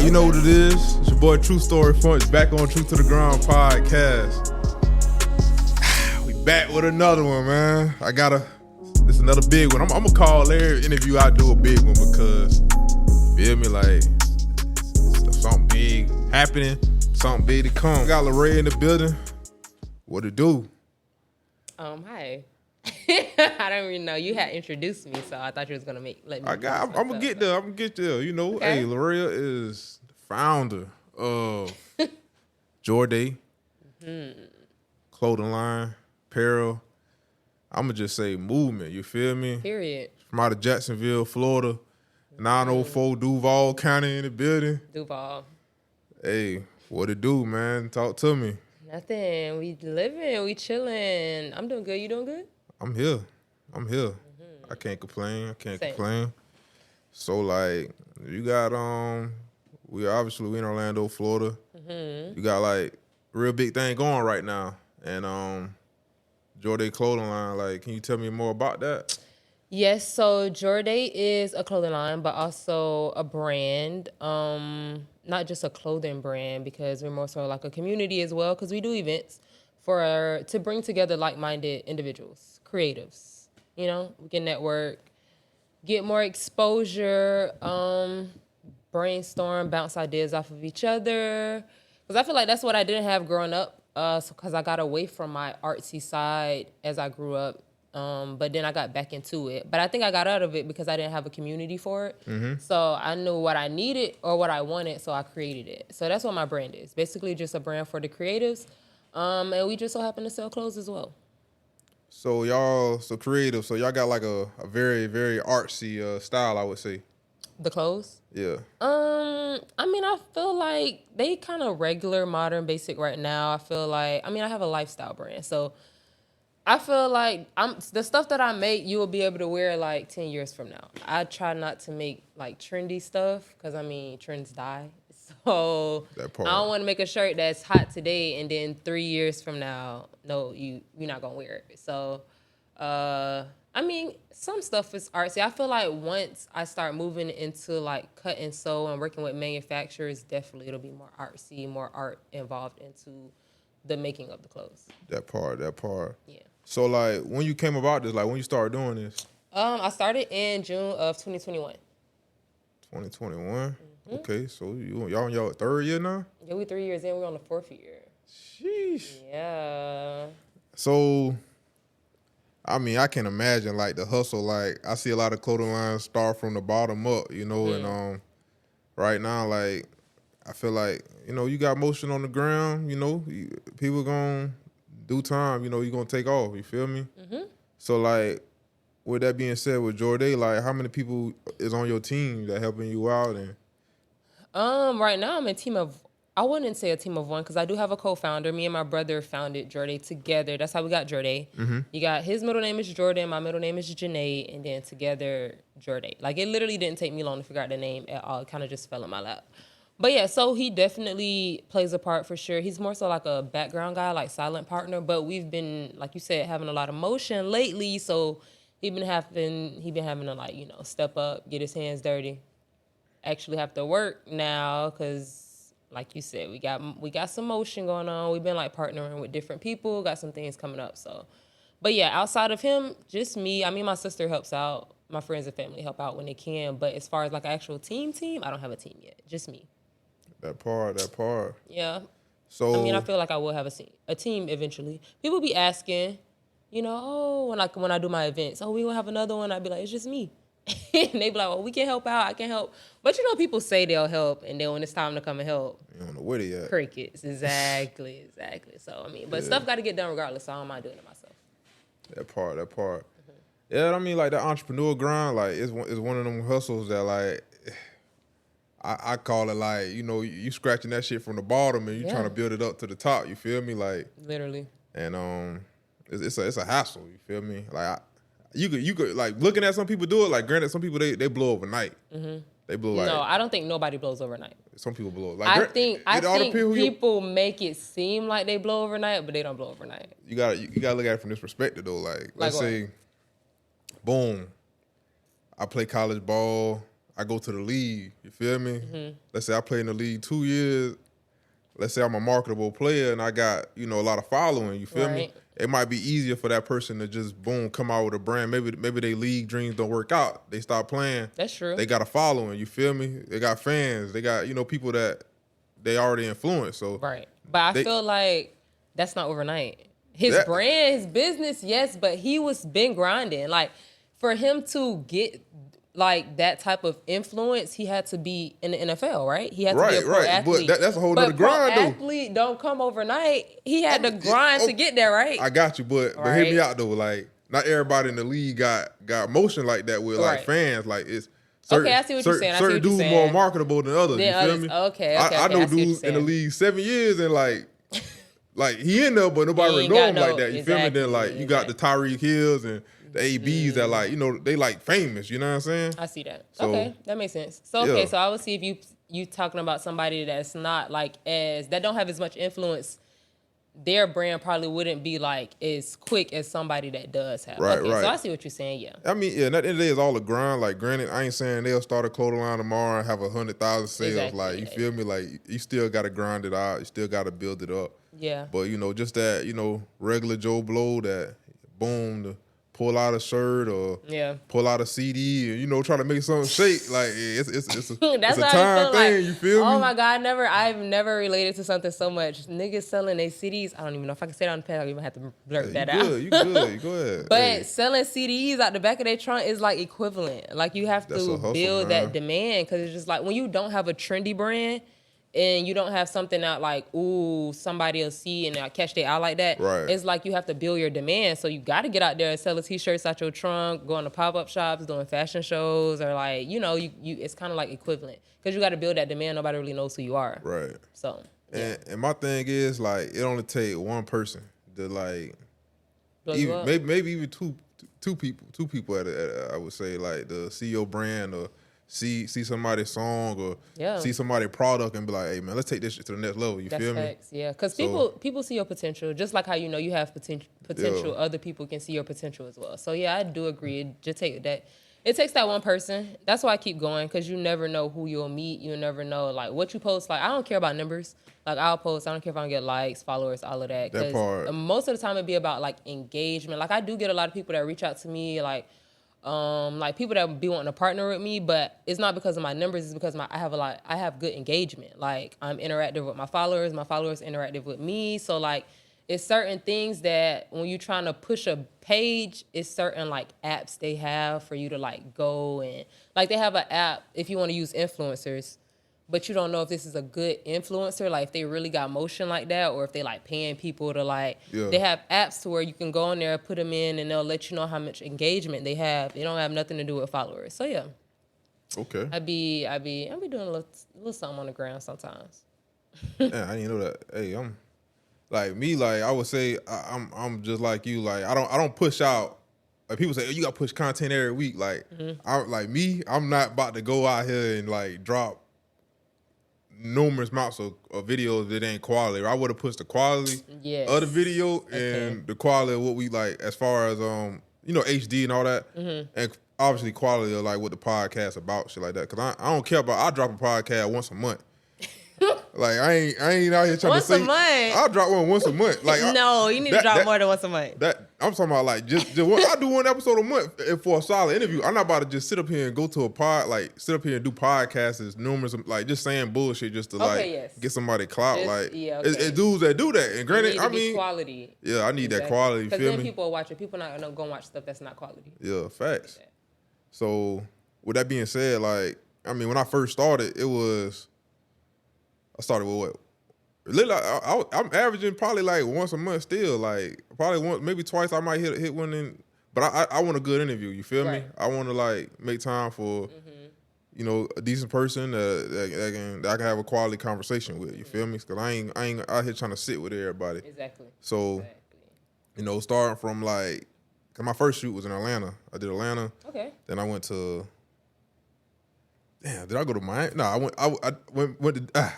You know what it is. It's your boy True Story Fronts back on True to the Ground podcast. We back with another one, man. This is another big one. I'm gonna call every interview I do a big one because, you feel me, like, something big happening, something big to come. Got Larae in the building. What it do? Hi. I don't even know. You had introduced me, so I thought you was gonna let me. I'm gonna get there. You know, okay. Hey, Larae is the founder of JORDAE clothing line, apparel. I'm gonna just say movement. You feel me? Period. From out of Jacksonville, Florida, 904 Duval County in the building. Duval. Hey, what it do, man? Talk to me. Nothing. We living. We chilling. I'm doing good. You doing good? I'm here. I can't complain. Complain. So, like, you got we in Orlando, Florida. You got like real big thing going right now, and JORDAE clothing line. Like, can you tell me more about that? Yes. So JORDAE is a clothing line, but also a brand. Not just a clothing brand, because we're more so like a community as well, because we do events to bring together like-minded individuals, creatives. You know, we can network, get more exposure, brainstorm, bounce ideas off of each other. Because I feel like that's what I didn't have growing up, because I got away from my artsy side as I grew up. But then I got back into it. But I think I got out of it because I didn't have a community for it. So I knew what I needed or what I wanted, so I created it. So that's what my brand is. Basically just a brand for the creatives. And we just so happen to sell clothes as well. So creative. So y'all got like a very, very artsy style, I would say. The clothes? Yeah. I mean, I feel like they kind of regular, modern, basic right now. I have a lifestyle brand. So I feel like the stuff that I make, you will be able to wear like 10 years from now. I try not to make like trendy stuff because, trends die. So I don't want to make a shirt that's hot today and then 3 years from now, no, you're not going to wear it. So, some stuff is artsy. I feel like once I start moving into like cut and sew and working with manufacturers, definitely it'll be more artsy, more art involved into the making of the clothes. That part. Yeah. So, like, when you came about this, like, when you started doing this? I started in June of 2021. 2021? Okay, so y'all in your third year now? Yeah, we 3 years in. We're on the fourth year. Sheesh. Yeah. So, I can imagine, like, the hustle. Like, I see a lot of clothing lines start from the bottom up, you know, and right now, like, I feel like, you know, you got motion on the ground, you know, people gonna do time, you know, you're gonna take off, you feel me? So, like, with that being said, with JORDAE, like, how many people is on your team that helping you out? And right now I'm a team of, I wouldn't say a team of one, because I do have a co-founder. Me and my brother founded JORDAE together. That's how we got JORDAE. You got, his middle name is Jordan, my middle name is Janae, and then together JORDAE. Like, it literally didn't take me long to figure out the name at all. It kind of just fell in my lap. But yeah, so he definitely plays a part for sure. He's more so like a background guy, like silent partner. But we've been, like you said, having a lot of motion lately. So he been having to, like, you know, step up, get his hands dirty, actually have to work now because, like you said, we got some motion going on. We've been like partnering with different people, got some things coming up. So, but yeah, outside of him, just me. My sister helps out. My friends and family help out when they can. But as far as like an actual team, I don't have a team yet. Just me. That part. Yeah. So I feel like I will have a team eventually. People be asking, you know, when I do my events, we will have another one. I'd be like, it's just me. And they be like, well, we can help out. I can help. But you know, people say they'll help, and then when it's time to come and help, you don't know where they at. Crickets. Exactly. So but stuff got to get done regardless. So I don't mind doing it myself. That part. Yeah, like that entrepreneur grind, like it's one of them hustles that, like, I call it, like, you know, you scratching that shit from the bottom and you trying to build it up to the top. You feel me? Like, literally. And it's a hassle. You feel me? Like, you could like looking at some people do it. Like, granted, some people they blow overnight. They blow like. No, I don't think nobody blows overnight. Some people blow. Like, I think people make it seem like they blow overnight, but they don't blow overnight. You gotta look at it from this perspective though. Like let's say, boom, I play college ball. I go to the league. You feel me? Let's say I play in the league 2 years. Let's say I'm a marketable player and I got, a lot of following. You feel me? It might be easier for that person to just boom come out with a brand. Maybe their league dreams don't work out. They stop playing. That's true. They got a following. You feel me? They got fans. They got people that they already influence. So but I feel like that's not overnight. His brand, his business, yes, but he was been grinding. Like for him to get like that type of influence, he had to be in the NFL, right? He had to be a pro athlete. But that's a whole other grind, though. Athlete don't come overnight. He had to grind to get there, right? I got you, but hear me out though. Like not everybody in the league got motion like that with like fans. Like it's certain, I see what you're saying. Certain dudes more marketable than others. You feel me? Okay. I know dudes in the league 7 years and like he in there, but nobody really know him like that. You feel me? Then like you got the Tyreek Hills and the ABs that like, they like famous, you know what I'm saying? I see that. So, okay, that makes sense. So okay, so I would see if you talking about somebody that's not like that don't have as much influence, their brand probably wouldn't be like as quick as somebody that does have. Right. So I see what you're saying, yeah. I mean, and at the end of the day, it's all a grind. Like, granted, I ain't saying they'll start a clothing line tomorrow and have 100,000 sales. Exactly, like, you feel me? Like, you still got to grind it out. You still got to build it up. Yeah. But, just that, regular Joe Blow that, boom, pull out a shirt or pull out a CD and try to make something shake. Like it's a time thing. Like, you feel me? Oh my God, I've never related to something so much. Niggas selling their CDs. I don't even know if I can say that on the pad. I even have to blurt that out. You good. Go ahead. But selling CDs out the back of their trunk is like equivalent. Like you have to build that demand because it's just like when you don't have a trendy brand. And you don't have something out like, ooh, somebody will see and catch their eye like that. Right. It's like you have to build your demand. So you got to get out there and sell the T-shirts out your trunk, going to pop-up shops, doing fashion shows, or like, it's kind of like equivalent. Because you got to build that demand. Nobody really knows who you are. Right. So, and my thing is, like, it only take one person to, like, maybe even two people at I would say, like, to see your brand or see somebody's song or see somebody's product and be like, hey man, let's take this shit to the next level. You feel me? Yeah, because people see your potential, just like how you have potential. Other people can see your potential as well. So yeah, I do agree. It takes that one person. That's why I keep going, because you never know who you'll meet. You never know like what you post. Like I don't care about numbers. Like I'll post. I don't care if I don't get likes, followers, all of that. That part. Most of the time it'd be about like engagement. Like I do get a lot of people that reach out to me like people that be wanting to partner with me, but it's not because of my numbers. It's because I have good engagement. Like I'm interactive with my followers interactive with me. So like it's certain things that when you're trying to push a page, it's certain like apps they have for you to like go and like they have an app if you want to use influencers, but you don't know if this is a good influencer, like if they really got motion like that, or if they like paying people to like, they have apps to where you can go in there, put them in, and they'll let you know how much engagement they have. They don't have nothing to do with followers. So yeah. Okay. I be doing a little something on the ground sometimes. Yeah, I didn't know that. Hey, I'm like me, like I would say I'm just like you. Like I don't push out. Like people say, oh, you got to push content every week. Like I'm not about to go out here and like drop numerous amounts of videos that ain't quality. I would have pushed the quality of the video and the quality of what we like as far as HD and all that, and obviously quality of like what the podcast about, shit like that. Cause I don't care about. I drop a podcast once a month. Like I ain't out here trying to say once a month. I'll drop one once a month. Like no, you need to drop more than once a month. That I'm talking about like just one, I do one episode a month for a solid interview. I'm not about to just sit up here and go to a pod, like sit up here and do podcasts as numerous, like just saying bullshit just to get somebody clout. It's dudes that do that. And granted, I mean quality. Yeah, I need that quality. You feel then me? People are watching. People not gonna watch stuff that's not quality. Yeah, facts. So with that being said, like I mean, when I first started, I started with what? I'm averaging probably like once a month still. Like probably once, maybe twice I might hit one in. But I want a good interview. You feel me? I want to like make time for a decent person that I can have a quality conversation with. You feel me? Because I ain't out here trying to sit with everybody. Exactly. So starting from like, cause my first shoot was in Atlanta. I did Atlanta. Okay. Then I went to. Damn, did I go to Miami? No, I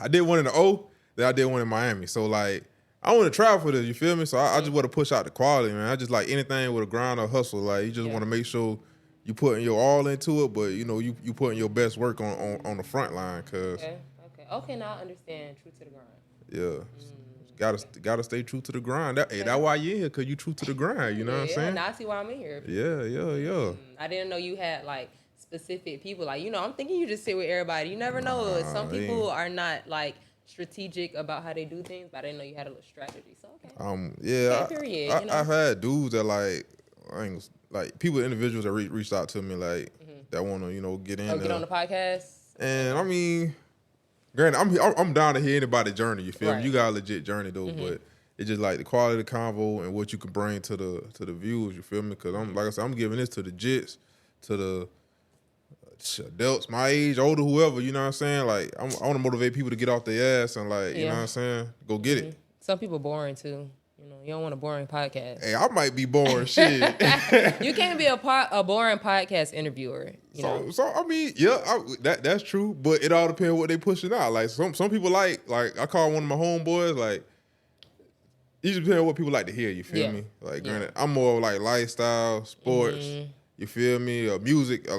did one in the O, then I did one in Miami. So like I want to travel for this, you feel me? So I just want to push out the quality, man. I just like anything with a grind or hustle. Like you just want to make sure you putting your all into it, but you know you putting your best work on the front line, cause okay. Now I understand. True to the grind. Yeah, gotta stay true to the grind. That's why you in here, cause you true to the grind. You know what I'm saying? Now I see why I'm in here. Yeah. I didn't know you had like specific people. Like, you know, I'm thinking you just sit with everybody. You never know. Some people are not like strategic about how they do things, but I didn't know you had a little strategy. So okay. I've had dudes that like people, individuals that reached out to me like that want to get in. Get on the podcast. And I mean, granted, I'm down to hear anybody's journey. You feel me? You got a legit journey though, but it's just like the quality of the convo and what you can bring to the viewers. You feel me? Because like I said, I'm giving this to the jits, to the adults my age, older, whoever. You know what I'm saying? Like I want to motivate people to get off their ass and you know what I'm saying, go get it. Some people boring too. You know, you don't want a boring podcast. Hey, I might be boring. Shit. You can't be a boring podcast interviewer. You know? So I mean, that's true. But it all depends what they pushing out. Like some people like I call one of my homeboys like. It just depends on what people like to hear. You feel me? Like granted, I'm more like lifestyle, sports. You feel me? Music.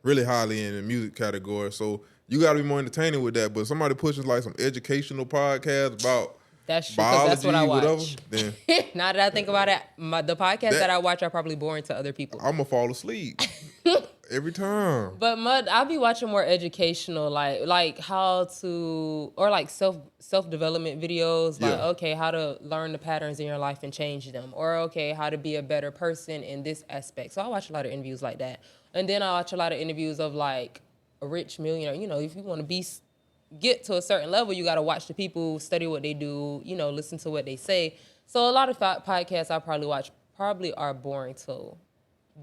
Really highly in the music category. So you got to be more entertaining with that. But somebody pushes like some educational podcast about. That's true, biology, that's what I watch. Whatever, then now that I think about it, the podcasts that I watch are probably boring to other people. I'm gonna fall asleep every time. But I'll be watching more educational, like how to, or like self-development videos, like okay, how to learn the patterns in your life and change them, or okay, how to be a better person in this aspect. So I watch a lot of interviews like that, and then I watch a lot of interviews of like a rich millionaire. You know, if you want to get to a certain level, you got to watch the people, study what they do, you know, listen to what they say. So a lot of podcasts I probably watch are boring to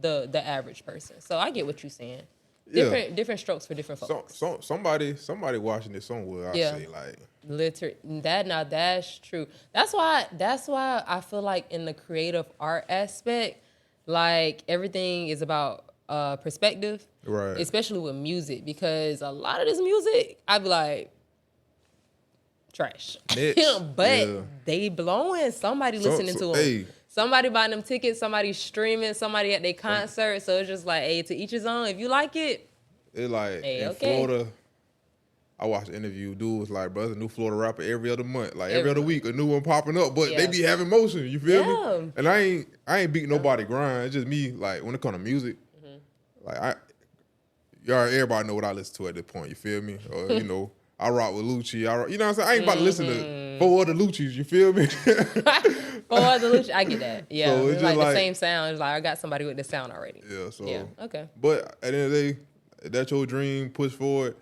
the average person. So I get what you're saying. Different strokes for different folks. So somebody watching this somewhere, I say like literally that's true. That's why I feel like in the creative art aspect, like everything is about perspective. Right. Especially with music, because a lot of this music, I'd be like, trash. But they blowing. Somebody listening to them. Hey. Somebody buying them tickets. Somebody streaming. Somebody at their concert. So it's just like, hey, to each his own. If you like it. It's like in Florida, I watched an interview. Dude was like, bro, there's a new Florida rapper every other month. Like every other week, a new one popping up. But they be having motion. You feel me? And I ain't beating nobody grind. It's just me, like, when it comes to music, like everybody know what I listen to at this point. You feel me? Or you know, I rock with Lucci. You know what I'm saying? I ain't about to listen to 4 other Luccis. You feel me? 4 other Lucci. I get that. Yeah, so it's like the same sound. It's like I got somebody with the sound already. Yeah. So okay. But at the end of the day, if that's your dream, push forward.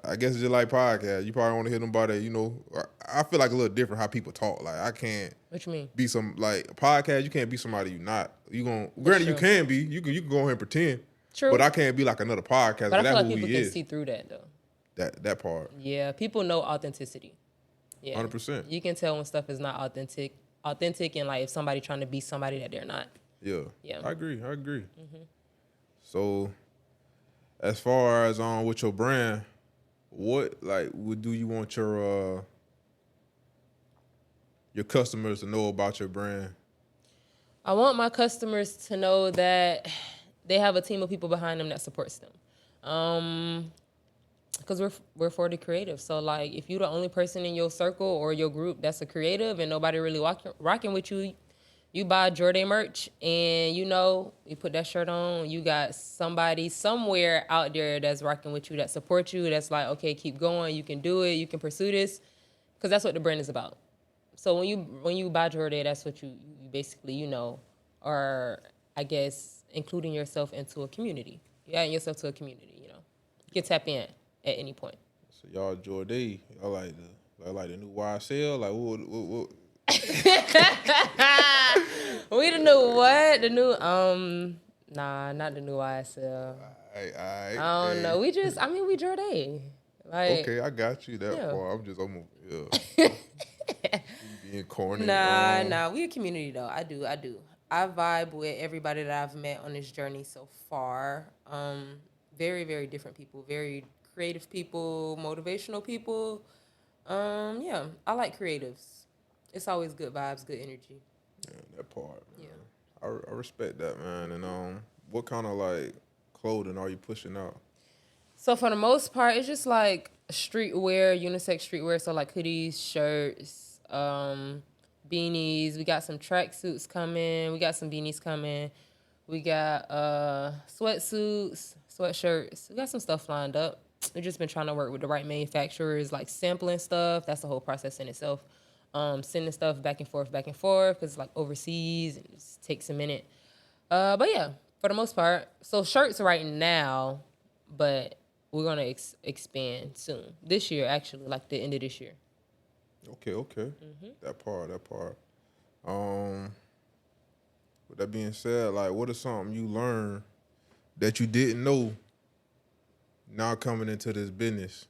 I guess it's just like podcast. You probably want to hear somebody. You know, I feel like a little different how people talk. Like I can't. What you mean? Be some like a podcast. You can't be somebody you not. You gonna granted you can be. You can go ahead and pretend. True. But I can't be like another podcast. But I feel like people can see through that though. That part. Yeah, people know authenticity. Yeah, 100%. You can tell when stuff is not authentic, and like if somebody trying to be somebody that they're not. Yeah. I agree. So, as far as with your brand, what do you want your customers to know about your brand? I want my customers to know that they have a team of people behind them that supports them. Because we're for the creative. So, like, if you're the only person in your circle or your group that's a creative and nobody really rocking with you, you buy JORDAE merch and, you know, you put that shirt on, you got somebody somewhere out there that's rocking with you, that supports you, that's like, okay, keep going, you can do it, you can pursue this. Because that's what the brand is about. So when you buy JORDAE, that's what you basically, you know, are, I guess, including yourself into a community. You're adding yourself to a community, you know. You can tap in at any point. So y'all JORDAE, I like the new YSL, like what? We the new what? The new nah, not the new YSL. I don't know. We JORDAE. Like, okay, I got you that far. I'm being corny. Nah. We a community though. I do. I vibe with everybody that I've met on this journey so far. Very, very different people. Very creative people, motivational people. I like creatives. It's always good vibes, good energy. Yeah, that part. Man. Yeah, I respect that, man. And what kind of like clothing are you pushing out? So for the most part, it's just like streetwear, unisex streetwear. So like hoodies, shirts, beanies. We got some tracksuits coming. We got some beanies coming. We got sweatsuits, sweatshirts. We got some stuff lined up. We've just been trying to work with the right manufacturers, like sampling stuff. That's the whole process in itself. Sending stuff back and forth, because it's like overseas and it just takes a minute. But yeah, for the most part. So shirts right now, but we're going to expand soon. This year, actually, like the end of this year. Okay. Mm-hmm. That part. With that being said, like, what is something you learned that you didn't know now coming into this business?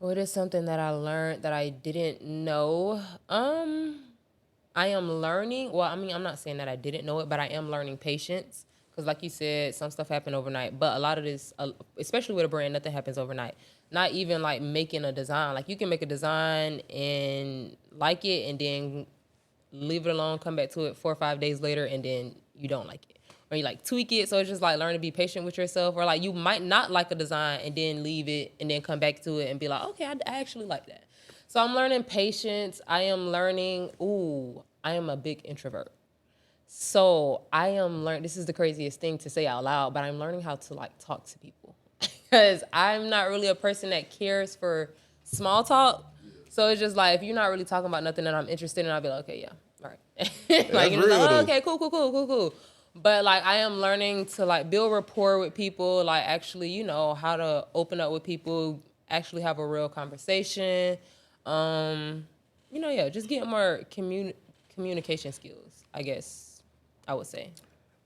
What is something that I learned that I didn't know? I am learning. Well, I mean, I'm not saying that I didn't know it, but I am learning patience. Because like you said, some stuff happened overnight. But a lot of this, especially with a brand, nothing happens overnight. Not even like making a design. Like you can make a design and like it and then leave it alone, come back to it 4 or 5 days later, and then you don't like it. Or you like tweak it. So it's just like learn to be patient with yourself. Or like you might not like a design and then leave it and then come back to it and be like, okay, I actually like that. So I'm learning patience. I am learning, I am a big introvert. So I am learning, this is the craziest thing to say out loud, but I'm learning how to like talk to people. Because I'm not really a person that cares for small talk. So it's just like, if you're not really talking about nothing that I'm interested in, I'll be like, okay, yeah, all right. Like, you know, like, oh, okay, cool. But like, I am learning to like build rapport with people, like actually, you know, how to open up with people, actually have a real conversation. You know, yeah, just getting more communication skills, I guess I would say.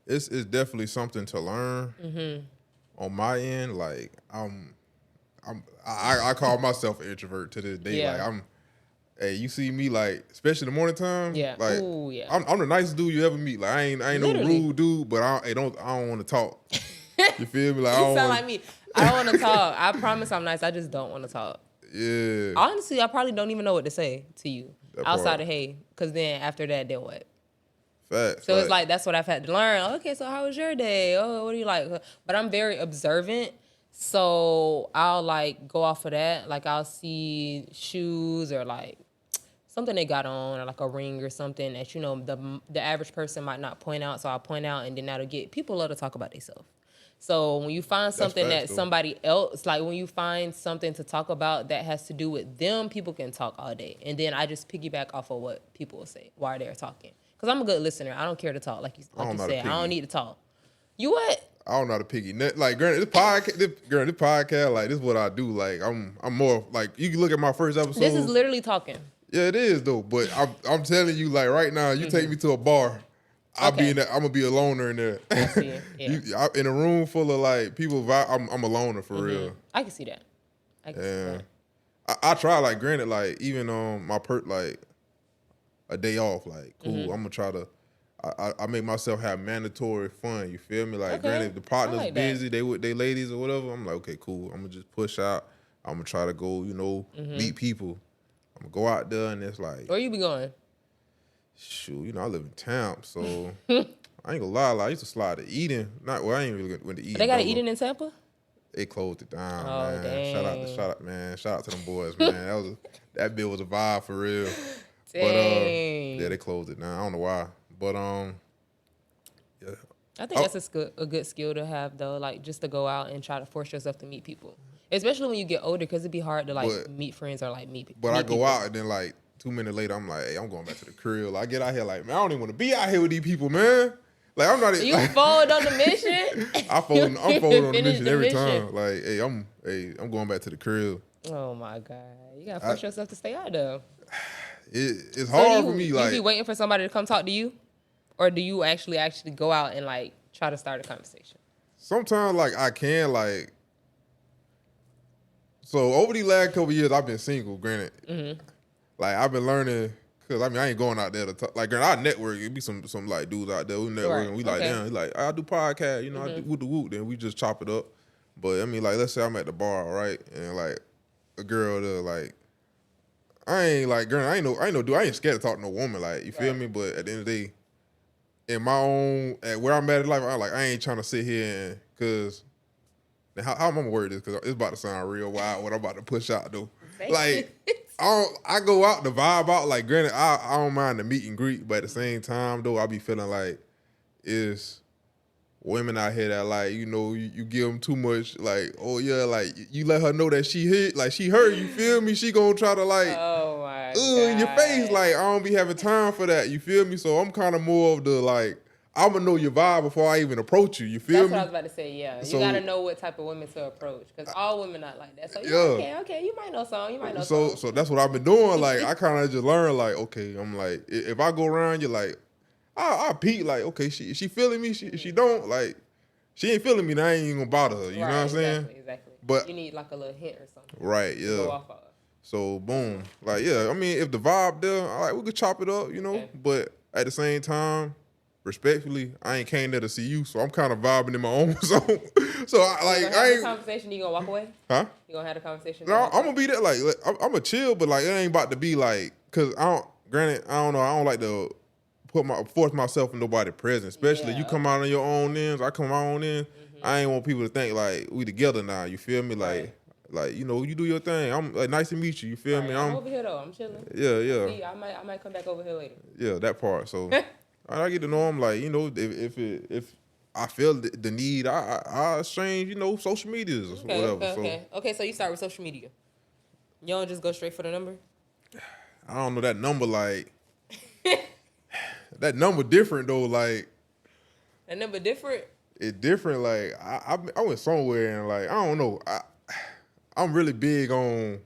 It's definitely something to learn. Mm-hmm. On my end, like I call myself an introvert to this day. Yeah. Like hey, you see me like, especially in the morning time. Yeah. Like, ooh, yeah. I'm the nicest dude you ever meet. Like I ain't no rude dude, but I don't want to talk. You feel me? Like you sound like me. I don't want to talk. I promise I'm nice. I just don't want to talk. Yeah. Honestly, I probably don't even know what to say to you outside of hey, because then after that, then what? Facts. So it's like, that's what I've had to learn. Okay, so how was your day? Oh, what do you like? But I'm very observant. So I'll like go off of that. Like I'll see shoes or like something they got on or like a ring or something that, you know, the average person might not point out. So I'll point out and then that'll get, people love to talk about themselves. So when you find something that somebody else, like when you find something to talk about that has to do with them, people can talk all day. And then I just piggyback off of what people will say while they're talking. Because I'm a good listener. I don't care to talk, like you said. I don't need to talk. You what? I don't know how to piggy. Like, granted, this podcast, like, this is what I do. Like, I'm more, like, you can look at my first episode. This is literally talking. Yeah, it is, though. But I'm telling you, like, right now, you take me to a bar, I'm going to be a loner in there. I see it, yeah. In a room full of, like, people, I'm a loner for real. I can see that. See that. I try, like, granted, like, even on my like, a day off, like, cool, I'm going to try to, I make myself have mandatory fun, you feel me? Like, granted, if the partner's like busy, they with their ladies or whatever, I'm like, okay, cool, I'm going to just push out. I'm going to try to go, you know, meet people. I'm going to go out there and it's like. Where you be going? Shoot, you know, I live in Tampa, so I ain't going to lie, I used to slide to Eden. I ain't really went to Eden. They got an Eden in Tampa? They closed it down, man. Dang. Shout out to them boys, man. That bill was a vibe for real. Dang. But yeah, they closed it down. I don't know why. But yeah. I think that's a good skill to have though, like just to go out and try to force yourself to meet people. Especially when you get older, because it'd be hard to like meet friends or like meet people. But I go out and then like 2 minutes later, I'm like, hey, I'm going back to the crib. I get out here like, man, I don't even want to be out here with these people, man. Like I'm not. You fold on the mission. I'm folding on the mission every time. Like, hey, I'm going back to the crib. Oh my God, you gotta force yourself to stay out though. It's hard for me. Like, you be waiting for somebody to come talk to you, or do you actually go out and like try to start a conversation? Sometimes like I can like. So over the last couple of years, I've been single. Granted, like I've been learning. Cause I mean I ain't going out there to talk. Like our network, it be some like dudes out there we network and we like damn. He like I do podcast, you know, I do woot the woot. Then we just chop it up. But I mean like let's say I'm at the bar, right, and like a girl that like I ain't like girl, I ain't no dude. I ain't scared to talk to no woman. Like you feel me? But at the end of the day, in my own at where I'm at in life, I ain't trying to sit here and cause how I'm gonna word this, because it's about to sound real wild what I'm about to push out though. Say Like it. I go out the vibe out, like granted I don't mind the meet and greet, but at the same time though I be feeling like it's women out here that like, you know, you give them too much, like, oh yeah, like you let her know that she hit, like she hurt, you feel me? She gonna try to like Oh my in your face, like I don't be having time for that, you feel me? So I'm kind of more of the like, I'm gonna know your vibe before I even approach you, you feel That's me? what I was about to say, yeah. So, you gotta know what type of women to approach, because all women not like that. So okay, you might know some, So that's what I've been doing. Like I kind of just learned, like, okay, I'm like, if I go around you, like, I peek, like, okay, she feeling me, she don't, like, she ain't feeling me, now I ain't even gonna bother her. You know what I'm saying? Exactly. But you need like a little hint or something. Right, To yeah. go off of. So boom, like, yeah. I mean, if the vibe there, all right, we could chop it up, you know. Okay. But at the same time, respectfully, I ain't came there to see you, so I'm kind of vibing in my own zone. So I have ain't. a conversation. You gonna walk away? Huh? You gonna have a conversation? No, I'm gonna be there. Like I'm gonna chill, but like it ain't about to be like, cause I don't. Granted, I don't know. I don't like to force myself in nobody's presence. Especially you come out on your own ends. I come on my own end. I ain't want people to think like we together now. You feel me? Like you know, you do your thing. I'm like, nice to meet you. You feel me? I'm over here though. I'm chilling. Yeah. See, I might come back over here later. Yeah, that part. So I get to know them. Like, you know, if I feel the need, I exchange, you know, social medias or whatever. Okay. So you start with social media. You don't just go straight for the number. I don't know that number. Like that number different though. Like that number different. It's different. Like I went somewhere and like I don't know. I'm really big on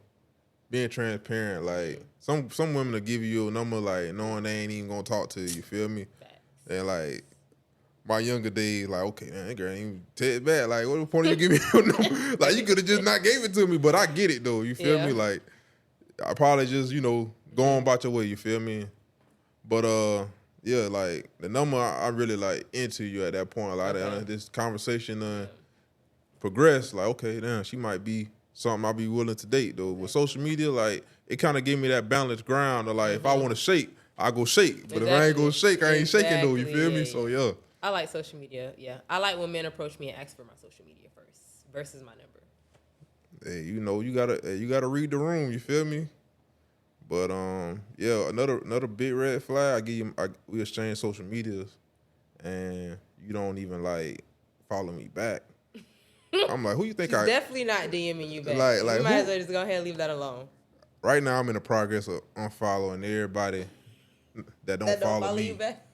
being transparent. Like some women will give you a number like knowing they ain't even gonna talk to you. You feel me? Facts. And like my younger days, like okay, man, that girl ain't even text back. Like what the point of you give me your number? Like you could have just not gave it to me. But I get it though. You feel me? Like I probably just go on about your way. You feel me? But yeah, like the number I really like into you at that point. Like this conversation progressed. Like okay, damn, she might be something I'll be willing to date though. With social media, like it kind of gave me that balanced ground. Of like if I want to shake, I go shake. But if I ain't gonna shake, I ain't shaking though. You feel me? So yeah. I like social media. Yeah, I like when men approach me and ask for my social media first versus my number. Hey, you know you gotta read the room. You feel me? But yeah, another big red flag. We exchange social medias, and you don't even like follow me back. I'm like, who you think She's definitely not DMing you back. Like you might as well just go ahead and leave that alone. Right now, I'm in the progress of unfollowing everybody that don't follow me. You back.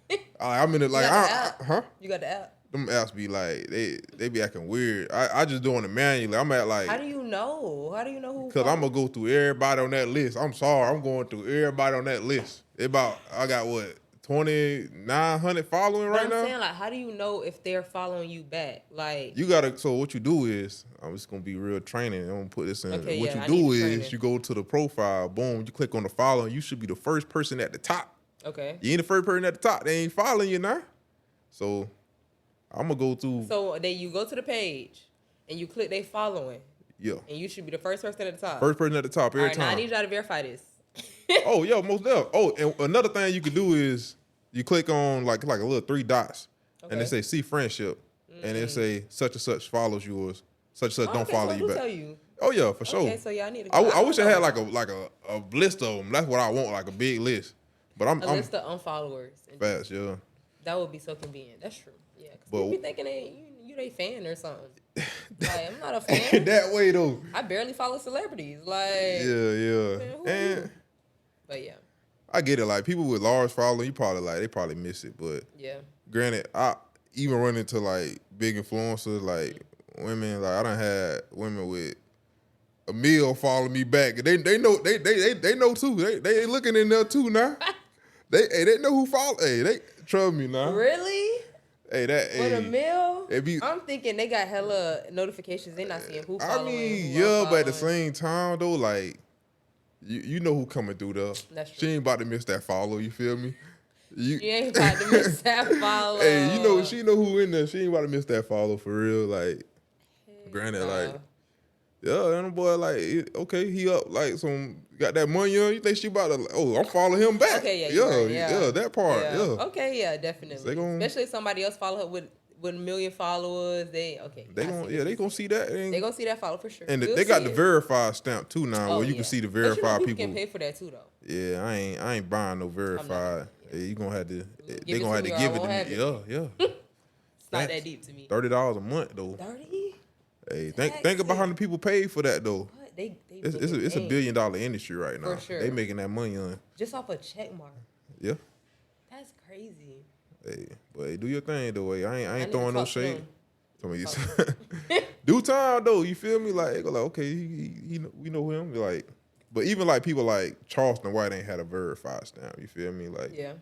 I'm in it like, huh? You got the app. Them apps be like they be acting weird. I just doing it manually. I'm at like. How do you know? How do you know who? Because I'm gonna go through everybody on that list. I'm sorry, I'm going through everybody on that list. I got what 2,900 following right now. I'm saying like, how do you know if they're following you back? Like you gotta. So what you do is, I'm just gonna be real training. I'm gonna put this in. Okay, what you do is you go to the profile. Boom, you click on the follow. And you should be the first person at the top. Okay. You ain't the first person at the top. They ain't following you now. So I'm gonna go through. So then you go to the page and you click they following. Yeah. And you should be the first person at the top. First person at the top every time. Now I need y'all to verify this. Oh, yeah, most definitely. Oh, and another thing you can do is you click on like a little 3 dots, and they say see friendship, and it say such and such follows yours, such and such don't follow you back. Tell you. Oh yeah, for sure. Okay, so yeah, I need to. I wish I had like a list of them. That's what I want, like a big list. But I'm list of unfollowers. Fast, yeah. That would be so convenient. That's true. Yeah, because people be thinking you they fan or something. Like I'm not a fan. That way though. I barely follow celebrities. Like yeah. Man, but yeah. I get it. Like people with large following, they probably miss it. But yeah. Granted, I even run into like big influencers, like women. Like I done had women with a meal follow me back. They know they know too. They looking in there too now. They know who follow. Hey, they trust me now. Really? Hey, with a meal? I'm thinking they got hella notifications. They not seeing who following. I mean, yeah, but at the same time though, like you know who coming through there. That's true. She ain't about to miss that follow. You feel me? You ain't about to miss that follow. Hey, she know who in there. She ain't about to miss that follow for real. Like, granted, like, yeah, and the boy like, okay, he up like got that money on. You think she about to? I'm following him back. Okay, yeah, that part. Yeah. Okay, yeah, definitely. Especially if somebody else follow her with with 1 million followers, they gonna see that. They gonna see that follow for sure. And they got the verified stamp too now, where you can see the verified but people. Can pay for that too though. Yeah, I ain't buying no verified. Yeah, you gonna have to. They gonna have to give it to me. Yeah. It's not that deep to me. $30 a month though. 30. Hey, think about how many people paid for that though. What? It's a $1 billion industry right now. For sure. They making that money on just off a check mark. Yeah. That's crazy. Hey, but hey, do your thing though. Hey, I ain't throwing no shade. Do time though. You feel me? Like okay, we know him. Like, but even like people like Charleston White ain't had a verified stamp. You feel me? Like, yeah.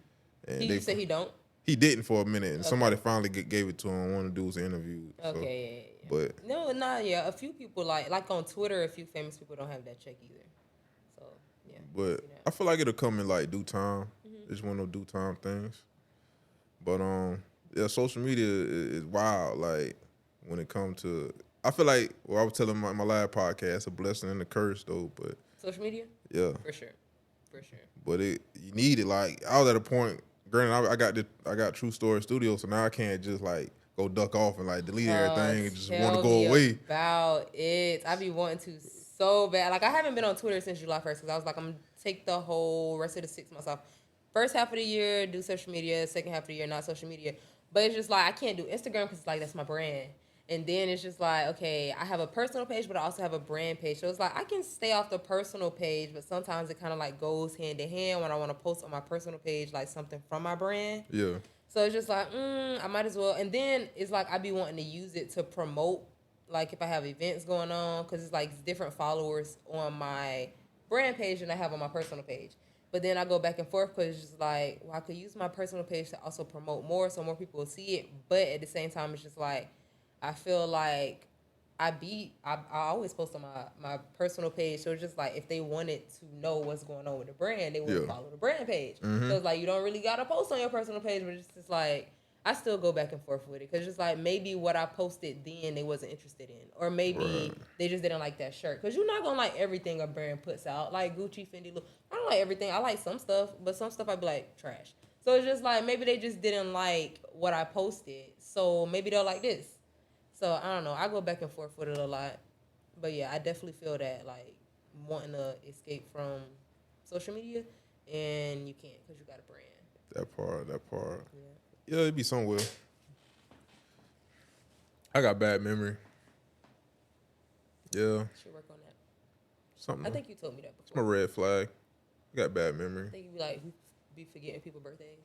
And you say he don't. He didn't for a minute, and somebody finally gave it to him. One of the dudes interviewed. Okay, yeah. But no, a few people like on Twitter, a few famous people don't have that check either. So yeah. But I feel like it'll come in like due time. It's one of those due time things. But yeah, social media is wild. Like when it comes to, I feel like I was telling my last podcast, a blessing and a curse though. But social media. Yeah. For sure. But you need it. Like I was at a point. Granted, I got True Story Studio, so now I can't just like go duck off and like delete everything and just want to go away. About it, I be wanting to so bad. Like I haven't been on Twitter since July 1st because I was like, I'm gonna take the whole rest of the 6 months off. First half of the year, do social media. Second half of the year, not social media. But it's just like I can't do Instagram because it's like that's my brand. And then it's just like, okay, I have a personal page, but I also have a brand page. So it's like I can stay off the personal page, but sometimes it kind of like goes hand in hand when I want to post on my personal page like something from my brand. Yeah. So it's just like, I might as well. And then it's like I be wanting to use it to promote, like if I have events going on, because it's like different followers on my brand page than I have on my personal page. But then I go back and forth because it's just like, well, I could use my personal page to also promote more so more people will see it. But at the same time, it's just like, I feel like I always post on my personal page. So it's just like if they wanted to know what's going on with the brand, they would follow the brand page. Mm-hmm. So it's like you don't really got to post on your personal page, but it's just like I still go back and forth with it. Because it's like maybe what I posted then they wasn't interested in. Or maybe they just didn't like that shirt. Because you're not going to like everything a brand puts out. Like Gucci, Fendi, Louis. I don't like everything. I like some stuff, but some stuff I be like trash. So it's just like maybe they just didn't like what I posted. So maybe they'll like this. So, I don't know. I go back and forth with it a lot. But, yeah, I definitely feel that, like, wanting to escape from social media, and you can't because you got a brand. That part. Yeah, it'd be somewhere. I got bad memory. Yeah. Should work on that. Something. I think you told me that before. It's my red flag. I got bad memory. I think you be forgetting people's birthdays.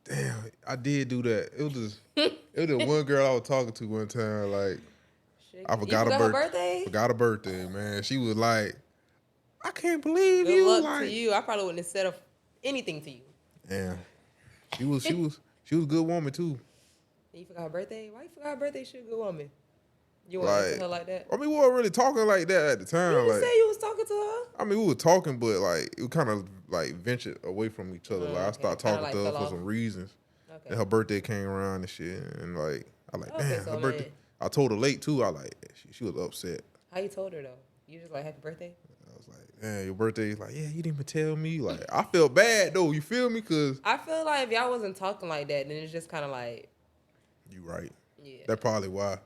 Damn, I did do that. It was the one girl I was talking to one time. Like, I forgot her birthday. Forgot her birthday, man. She was like, "I can't believe you." Good luck like, to you. I probably wouldn't have said anything to you. Damn, she was a good woman too. You forgot her birthday? Why you forgot her birthday? She a good woman. You want to answer her like that? I mean, we weren't really talking like that at the time. You didn't say you was talking to her. I mean, we were talking, but like it kind of like ventured away from each other. Like I started talking to her for some reasons. Okay. And her birthday came around and shit, and like I like, damn, her birthday. I told her late too. I like she was upset. How you told her though? You just like happy birthday? I was like, damn, your birthday. Like, yeah, you didn't even tell me. Like, I felt bad though. You feel me? Cause I feel like if y'all wasn't talking like that, then it's just kind of like. You right. Yeah. That's probably why.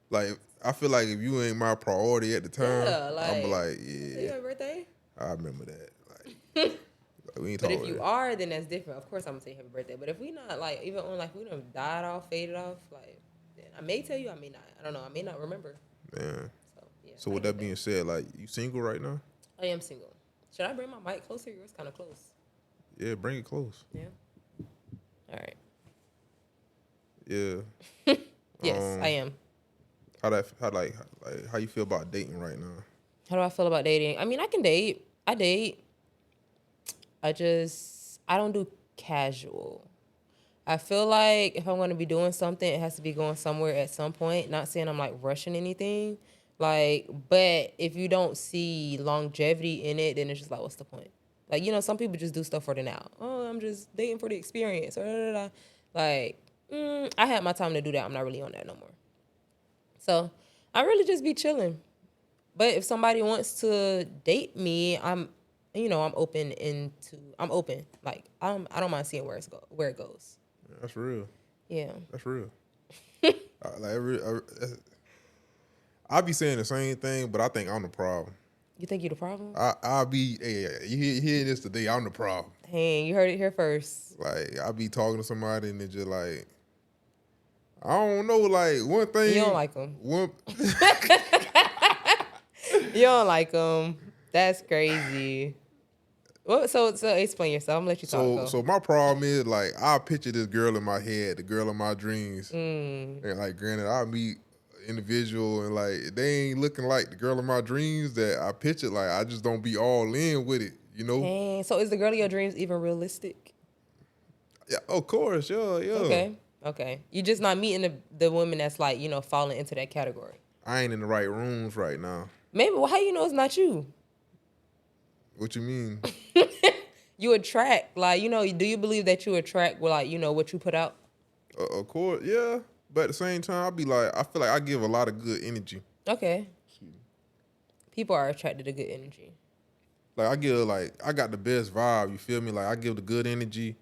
Like, I feel like if you ain't my priority at the time, I'm like, yeah. Your birthday? I remember that. Like we ain't but talking if you are, then that's different. Of course, I'm gonna say happy birthday. But if we not like, even on like we done died off, faded off, like, then I may tell you, I may not. I don't know. I may not remember. Yeah. So yeah. So with that being said, like, you single right now? I am single. Should I bring my mic closer? Yours kind of close. Yeah, bring it close. Yeah. All right. Yeah. Yes, I am. How you feel about dating right now? How do I feel about dating? I mean, I can date. I date. I don't do casual. I feel like if I'm going to be doing something, it has to be going somewhere at some point. Not saying I'm like rushing anything. Like, but if you don't see longevity in it, then it's just like, what's the point? Like, you know, some people just do stuff for the now. Oh, I'm just dating for the experience. Like, I had my time to do that. I'm not really on that no more. So I really just be chilling. But if somebody wants to date me, I'm open. Like, I don't mind seeing where it goes. Yeah, that's real. Yeah. That's real. I be saying the same thing, but I think I'm the problem. You think you the problem? I'll be, hey, you hear this today, I'm the problem. Hey, you heard it here first. Like, I be talking to somebody and they just like, I don't know, like, one thing. You don't like them. You don't like them. That's crazy. Well, so explain yourself. I'm gonna let you talk. So my problem is, like, I picture this girl in my head, the girl in my dreams. And, like, granted, I meet an individual and, like, they ain't looking like the girl in my dreams that I pictured. Like, I just don't be all in with it, you know? Dang. So is the girl of your dreams even realistic? Yeah, of course, yeah. Okay. You just not meeting the women that's, like, you know, falling into that category. I ain't in the right rooms right now. Maybe. Well, how you know it's not you? What you mean? You attract, like, you know, do you believe that you attract, well, like, you know, what you put out? Of course, yeah. But at the same time, I feel like I give a lot of good energy. Okay. People are attracted to good energy. Like, I got the best vibe, you feel me? Like, I give the good energy.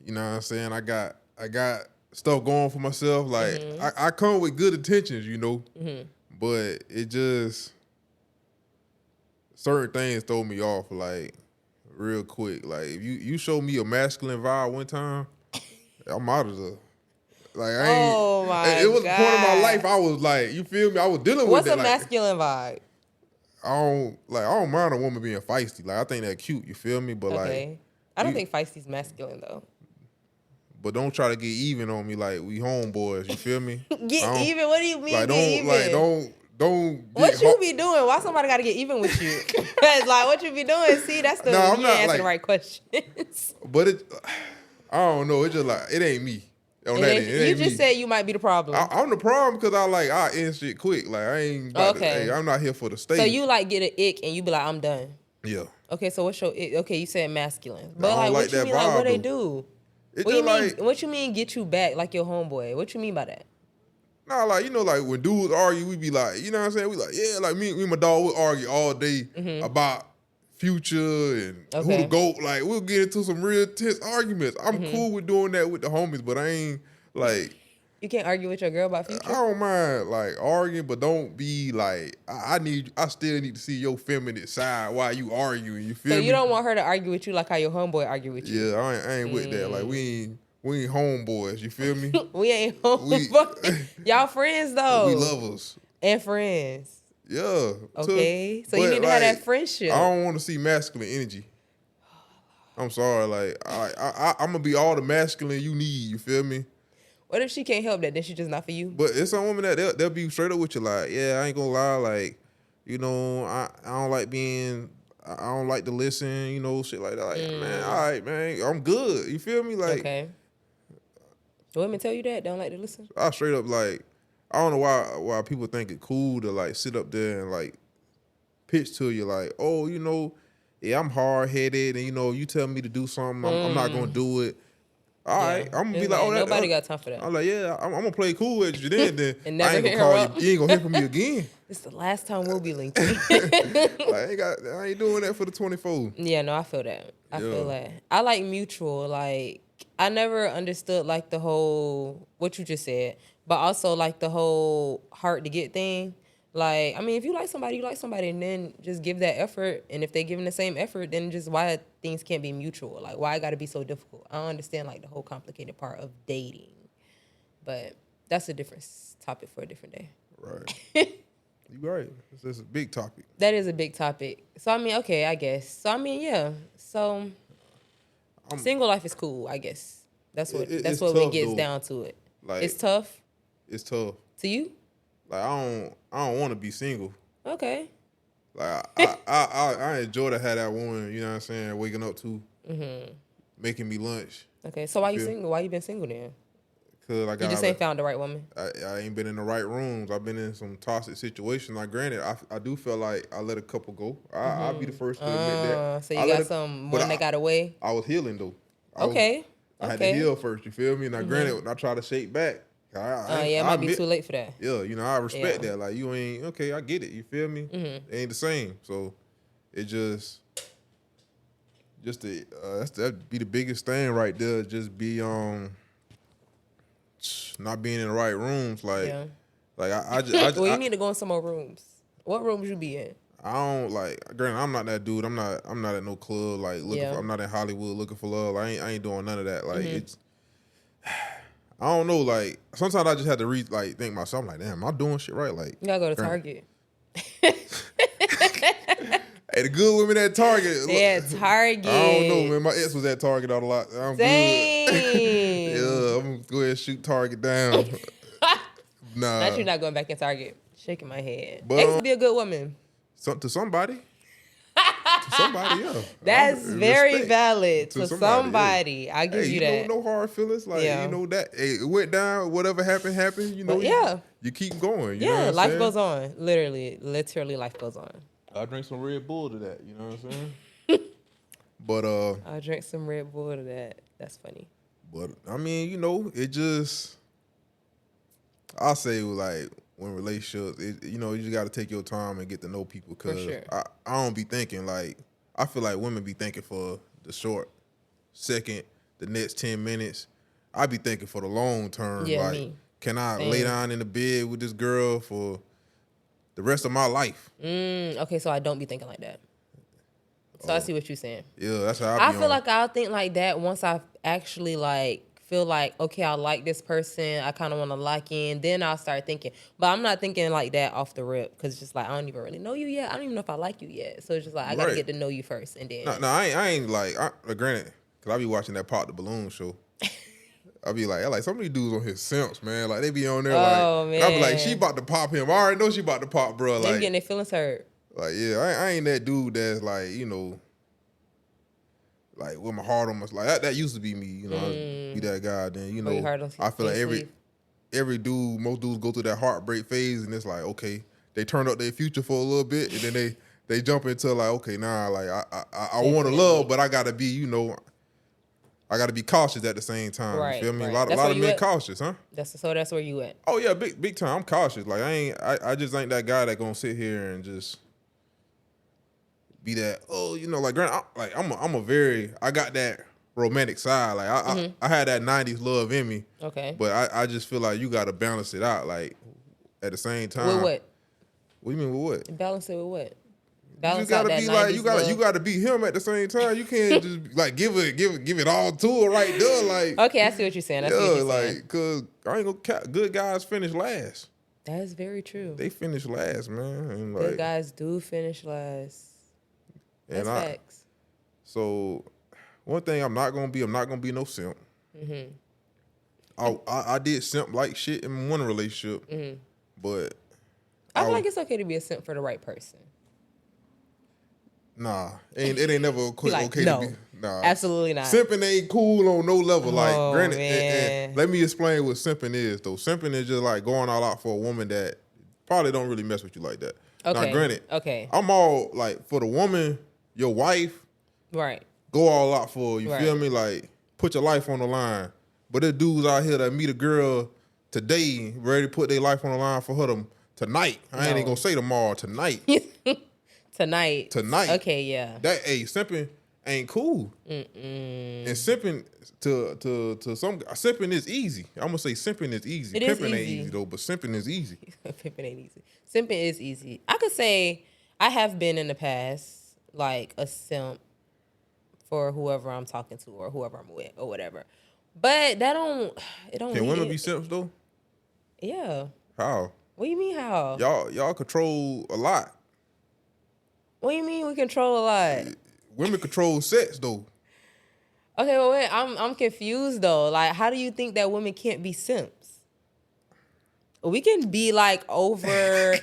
You know what I'm saying? I got stuff going for myself. Like, I come with good intentions, you know? But it just, certain things throw me off, like, real quick. Like, if you show me a masculine vibe one time, I'm out of there. Like, it was a point in my life I was like, you feel me? I was dealing with that. What's a masculine vibe? I don't mind a woman being feisty. Like, I think that cute, you feel me? But like, I don't think feisty's masculine though. But don't try to get even on me like we homeboys, you feel me? Get even? What do you mean? Like, don't. What you be doing? Why somebody got to get even with you? Like, what you be doing? See, that's the you ain't answering the right questions. But I don't know. It's just like it ain't me. You just said you might be the problem. I'm the problem because I end shit quick. Like, I ain't. I'm not here for the stage. So you like get an ick and you be like, I'm done. Yeah. Okay, so what's your ick? Okay, you said masculine, but like, what you mean? Like, what they do? What you mean get you back like your homeboy? What you mean by that? Nah, like, you know, like when dudes argue, we be like, you know what I'm saying? We like, yeah, like me and my dog, we'll argue all day about Future and who the GOAT. Like, we'll get into some real tense arguments. I'm cool with doing that with the homies, but I ain't like. You can't argue with your girl about Future? I don't mind like arguing, but don't be like, I still need to see your feminine side while you arguing. You feel me? So you don't want her to argue with you like how your homeboy argue with you? Yeah, I ain't with that. Like, we ain't homeboys. You feel me? We ain't homeboys. Y'all friends though. We lovers and friends. Yeah. Okay. So you need to have that friendship. I don't want to see masculine energy. I'm sorry. Like, I'm gonna be all the masculine you need. You feel me? What if she can't help that? Then she just not for you? But it's some women that they'll be straight up with you. Like, yeah, I ain't gonna lie. Like, you know, I don't like to listen. You know, shit like that. Like, man, all right, man, I'm good. You feel me? Like, okay. Women tell you that don't like to listen. I straight up like, I don't know why people think it cool to like sit up there and like pitch to you like, oh, you know, yeah, I'm hard headed, and you know, you tell me to do something, I'm not gonna do it. All right, I'm gonna be like, oh, nobody got time for that. I'm like, yeah, I'm gonna play cool with you then. And never I ain't hit gonna her call you. You ain't gonna hear from me again. It's the last time we'll be linking. Like, I ain't doing that for the 24. Yeah, no, I feel that. I feel that. I like mutual. Like, I never understood like the whole what you just said, but also like the whole hard to get thing. Like, I mean, if you like somebody, and then just give that effort. And if they're giving the same effort, then just why things can't be mutual. Like, why it got to be so difficult? I don't understand, like, the whole complicated part of dating. But that's a different topic for a different day. Right. You're right. It's a big topic. That is a big topic. So, I mean, okay, I guess. So, I mean, yeah. So, single life is cool, I guess. That's what it gets down to it. Like, it's tough? It's tough. To you? Like, I don't want to be single. Okay. Like, I enjoy to have that woman, you know what I'm saying, waking up to, making me lunch. Okay, so why you single? Why you been single then? Cause you just ain't found the right woman. I ain't been in the right rooms. I've been in some toxic situations. Like, granted, I do feel like I let a couple go. I'll be the first to admit that. So you got one that got away? I was healing though. I had to heal first. You feel me? Now, granted, when I try to shake back, it might be too late for that. Yeah, you know, I respect that. Like, you ain't okay. I get it. You feel me? It ain't the same. So it that'd be the biggest thing right there. Just be not being in the right rooms. Like, Yeah. like I just, Well, you need to go in some more rooms. What rooms you be in? I don't like. Granted, I'm not that dude. I'm not at no club like looking. Yeah. For, I'm not in Hollywood looking for love. I ain't doing none of that. Like it's. I don't know. Like sometimes I just had to think myself. I'm like, damn, am I doing shit right? Like You gotta go to Target. Hey, the good women at Target. They at Target. I don't know, man. My ex was at Target a lot. I'm Dang. good. Yeah, I'm gonna go ahead and shoot Target down. Nah. Not you not going back in Target. Shaking my head. But, Ex be a good woman. To somebody. To somebody, yeah. That's very valid. To somebody. somebody. I give you that. No hard feelings. Like, you know that. Hey, it went down. Whatever happened. You know, you keep going. You know what life I'm goes on. Literally life goes on. I drink some Red Bull to that. You know what I'm saying? But I drink some Red Bull to that. That's funny. But I mean, you know, it just. I say like when relationships, you know, you just got to take your time and get to know people. Cause For sure. I don't be thinking like I feel like women be thinking for the short second, the next 10 minutes. I be thinking for the long term. Yeah, like, me. can I lay down in the bed with this girl for the rest of my life? Okay, so I don't be thinking like that. So I see what you're saying. Yeah, that's how I be feel like I'll think like that once I actually like feel like, okay, I like this person. I kind of want to lock in. Then I'll start thinking. But I'm not thinking like that off the rip because it's just like, I don't even really know you yet. I don't even know if I like you yet. So it's just like, I got to get to know you first. And then. No, I ain't like, granted, because I be watching that Pop the Balloon show. I be like some of these dudes on his simps, man. Like, they be on there man. I be like, she about to pop him. I already know she about to pop, bro. They Like, be getting their feelings hurt. Like, yeah, I ain't that dude that's like, you know, like with my heart on my, like that used to be me, you know, I'd be that guy. Then, you know, I feel like every dude, most dudes go through that heartbreak phase and it's like, okay, they turn up their future for a little bit and then they jump into like, okay, nah, like I want to love, but I gotta be, you know, I gotta be cautious at the same time. Right, you feel me? right. A lot of men cautious, huh? That's where you at. Oh yeah, big time. I'm cautious. Like I just ain't that guy that gonna sit here and just be that. Oh, you know, like I got that romantic side. Like I had that '90s love in me. Okay. But I just feel like you gotta balance it out. Like at the same time. With what? What do you mean with what? Balance it with what? You gotta be like you gotta be him at the same time. You can't just like give it all to her right there. Like okay, I see what you're saying. Like cause I ain't gonna good guys finish last. That is very true. They finish last, man. And good guys do finish last. That's facts. So one thing I'm not gonna be no simp. I did simp like shit in one relationship, but I feel like it's okay to be a simp for the right person. Nah, it ain't never okay no, to be. Nah, absolutely not. Simping ain't cool on no level. Like, granted, and let me explain what simping is, though. Simping is just like going all out for a woman that probably don't really mess with you like that. Okay. Now, granted, I'm all like for the woman, your wife, right? Go all out for you. Feel me? Like put your life on the line. But there's dudes out here that meet a girl today, ready to put their life on the line for her tonight. I ain't even gonna say tomorrow. Tonight. Tonight. Okay, yeah. That simping ain't cool. And simping to some simping is easy. I'm gonna say simping is easy. Pimping ain't easy though, but simping is easy. Pimping ain't easy. Simping is easy. I could say I have been in the past like a simp for whoever I'm talking to or whoever I'm with or whatever. But that don't. Can women be simps though? Yeah. How? What do you mean how? Y'all control a lot. What do you mean we control a lot? Women control sex though. Okay, well wait, I'm confused though. Like, how do you think that women can't be simps? We can be like overly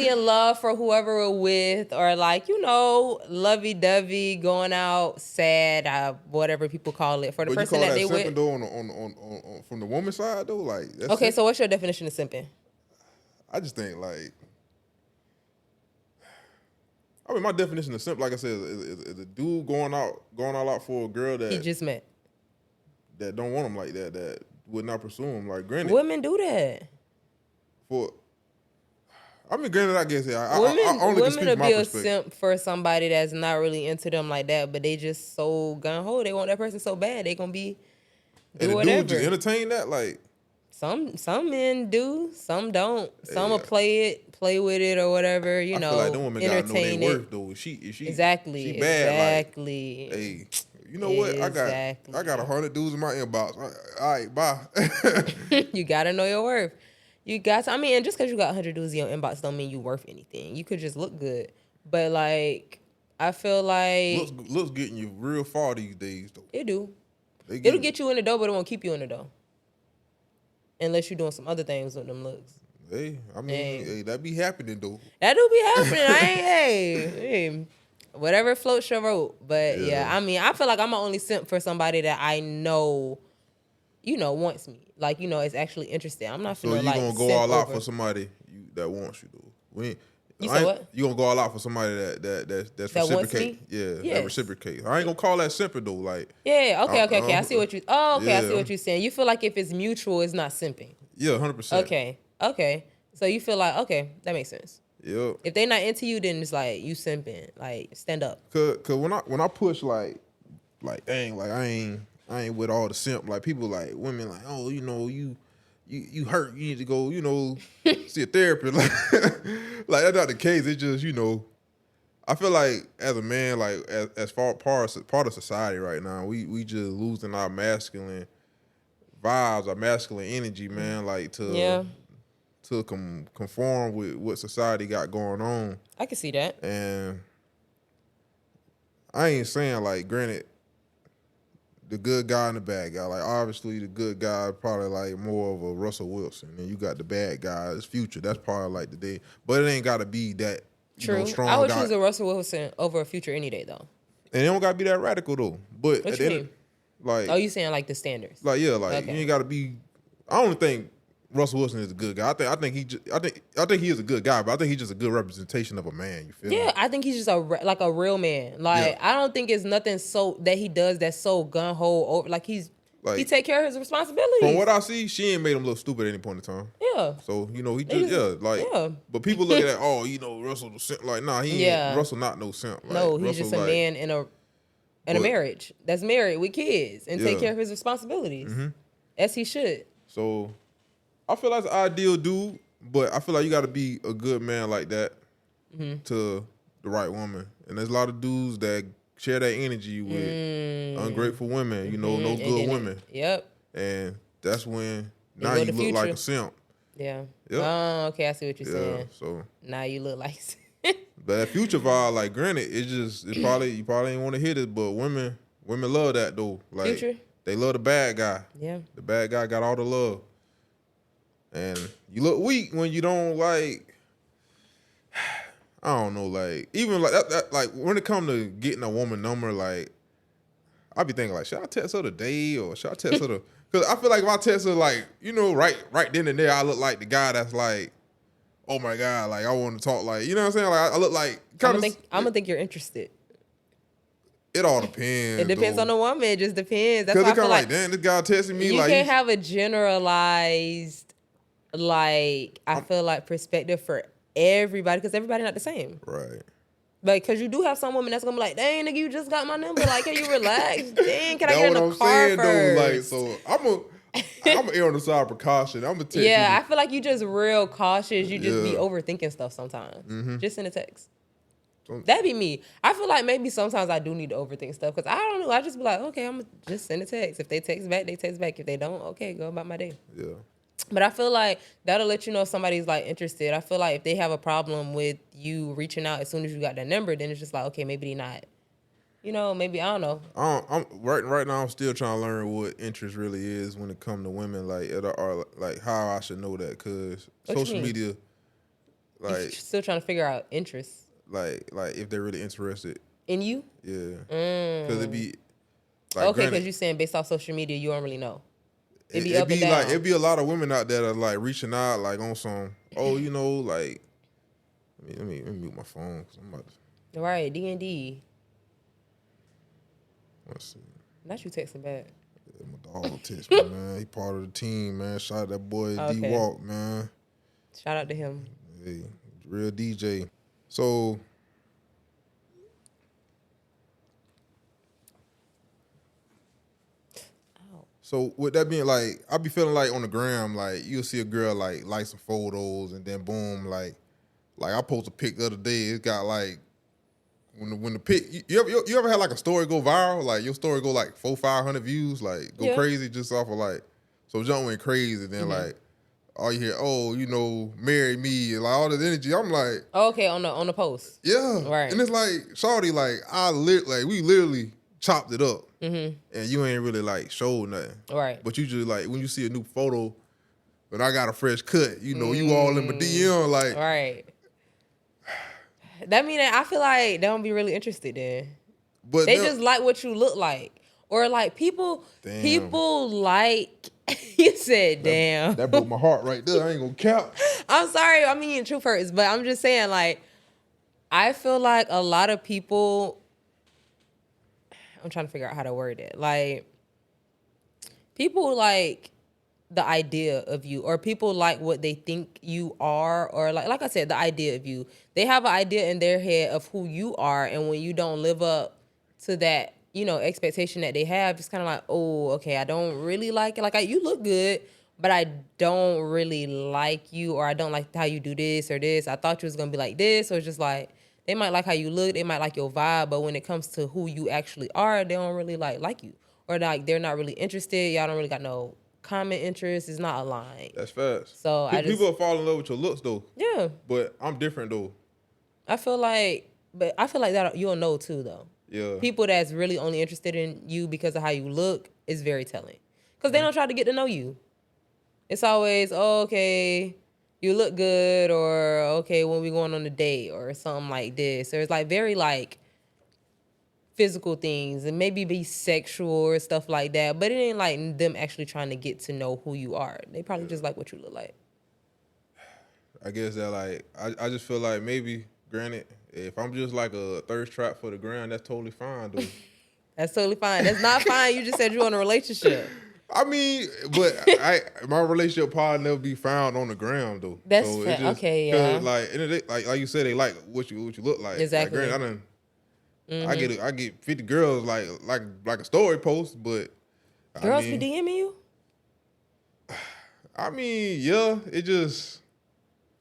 in love for whoever we're with, or like, you know, lovey-dovey, going out sad, whatever people call it, for the person that they with. But you call that simping though on from the woman's side though? Like, that's okay, so what's your definition of simping? I just think like, I mean, my definition of simp, like I said, is a dude going all out for a girl that he just met, that don't want him like that would not pursue him. Like, granted, women do that. Granted, I guess I women only can speak will from my be a perspective. simp for somebody that's not really into them like that, but they just so gung ho. They want that person so bad they gonna be do and the whatever. dude just entertain that, like. Some men do, some don't. Some will play with it or whatever, I feel like them women gotta know their worth though. If she Exactly. she bad, Exactly. like, hey, you know what? I got 100 dudes in my inbox. All right, bye. You gotta know your worth. You got to, I mean, and just because you got 100 dudes in your inbox don't mean you worth anything. You could just look good. But like, I feel like looks getting you real far these days though. it do. It'll get you in the door, but it won't keep you in the door. Unless you're doing some other things with them looks. Hey, I mean, hey, that be happening though. That do be happening. I ain't, hey, whatever floats your boat. But yeah, I mean, I feel like I'm only simp for somebody that I know, wants me. Like, is actually interested. I'm not finna, so you gonna go all out for somebody that wants you though. You said what? You gonna go all out for somebody that's that reciprocate. That reciprocate. I ain't gonna call that simping though. Like, okay. I see what you. Oh, okay. I see what you're saying. You feel like if it's mutual, it's not simping. Yeah, 100%. Okay. So you feel like that makes sense. Yep. If they not into you, then it's like you simping. Like, stand up. Cause when I push like dang, like I ain't with all the simp. Like people like women like, oh, you hurt. You need to go, see a therapist. Like that's not the case. It's just, I feel like as a man, like as far part of society right now, we just losing our masculine vibes, our masculine energy, man. Like to conform with what society got going on. I can see that. And I ain't saying like, granted, the good guy and the bad guy. Like obviously the good guy probably like more of a Russell Wilson, and you got the bad guy, it's Future. That's probably like the day, but it ain't got to be that. True. Strong I would guy. choose a Russell Wilson over a Future any day though. And it don't got to be that radical though. But what you mean? Like, you saying like the standards? Like you ain't got to be. I don't think Russell Wilson is a good guy. I think he is a good guy, but I think he's just a good representation of a man. You feel me? Yeah, I think he's just a real man. Like I don't think it's nothing so that he does that's so gun ho over. Like he take care of his responsibilities. From what I see, she ain't made him look stupid at any point in time. Yeah. So he just But people look at that. Russell the simp. Like Russell not no simp. Like, no, he's Russell, just a man in a marriage that's married with kids and take care of his responsibilities as he should. So I feel like the ideal dude, but I feel like you got to be a good man like that to the right woman. And there's a lot of dudes that share that energy with ungrateful women, no good women. Yep. And that's when now you look like a simp. Yeah. Yep. Oh, okay. I see what you're saying. So now you look like. But that Future vibe, like, granted, you probably ain't want to hit it, but women love that though. Like, Future? They love the bad guy. Yeah. The bad guy got all the love. And you look weak when you don't like. I don't know, like even like that like when it comes to getting a woman number, like I be thinking like, should I text her today or should I text her? Because I feel like if I text her like right then and there, I look like the guy that's like, oh my god, like I want to talk, like, you know what I'm saying? Like I look like I'm gonna think you're interested. It all depends. It depends on the woman. It just depends. That's why I feel like damn, this guy texting me. You like can't have a generalized, like, I feel like perspective for everybody because everybody not the same. Right. Like, because you do have some women that's gonna be like, dang, nigga, you just got my number. Like, can you relax? Dang, can I get in the car first? Though, like, so I'm err on the side of precaution. I'm gonna text you. I feel like you just real cautious. You just be overthinking stuff sometimes. Just send a text. That'd be me. I feel like maybe sometimes I do need to overthink stuff because I don't know. I just be like, okay, I'm gonna just send a text. If they text back, they text back. If they don't, okay, go about my day. Yeah. But I feel like that'll let you know if somebody's like interested. I feel like if they have a problem with you reaching out as soon as you got that number, then it's just like, okay, maybe they not. Maybe I don't know. I'm right now. I'm still trying to learn what interest really is when it comes to women, like like how I should know that because social media, like you're still trying to figure out interest. Like if they're really interested in you. Yeah. Because it'd be like, okay. Because you're saying based off social media, you don't really know. It'd be like it'd be a lot of women out there that are like reaching out like on some like let me mute my phone because I'm about to. Right, D&D. Let's see. Not you texting back. Yeah, my dog text me, man. He part of the team, man. Shout out that boy D Walk, man. Shout out to him. Hey, real DJ. So. So with that being like, I be feeling like on the gram, like you'll see a girl like some photos, and then boom, like I posted a pic the other day. It got like when the pic, you ever had like a story go viral, like your story go like 400-500 views, like go crazy just off of like, so jump went crazy. Then like all you hear, oh, you know, marry me, like all this energy. I'm like, okay, on the post, yeah, right. And it's like, shawty, like we literally chopped it up, and you ain't really like showed nothing, right? But you just like when you see a new photo, but I got a fresh cut, you know, you all in my DM, like, right. That mean that I feel like they don't be really interested then. But they just like what you look like, or like people like. You said, "Damn." That broke my heart right there. I ain't gonna cap. I'm sorry. I mean, truth hurts, but I'm just saying, like, I feel like a lot of people. I'm trying to figure out how to word it. Like, people like the idea of you, or people like what they think you are, or like I said, the idea of you. They have an idea in their head of who you are, and when you don't live up to that, you know, expectation that they have, it's kind of like, oh, okay, I don't really like it. Like, you look good, but I don't really like you, or I don't like how you do this or this. I thought you was gonna be like this, or it's just like, they might like how you look, they might like your vibe, but when it comes to who you actually are, they don't really like you, or like they're not really interested. Y'all don't really got no common interest. Is not aligned. That's fast. So people fall in love with your looks though. Yeah. But I'm different though. I feel like that you'll know too though. Yeah. People that's really only interested in you because of how you look is very telling. Because they don't try to get to know you. It's always, oh, okay, you look good, or okay, when we going on a date or something like this. Or it's like very like physical things, and maybe be sexual or stuff like that. But it ain't like them actually trying to get to know who you are. They probably just like what you look like. I guess that like, I just feel like maybe, granted, if I'm just like a thirst trap for the ground, that's totally fine, dude. That's totally fine. That's not fine. You just said you're in a relationship. I mean, but my relationship partner never be found on the ground though. That's so fair. Okay, yeah. Like you said, they like what you look like. Exactly. Like, granted, I get 50 girls like a story post, but girls be DMing you. I mean, yeah, it just.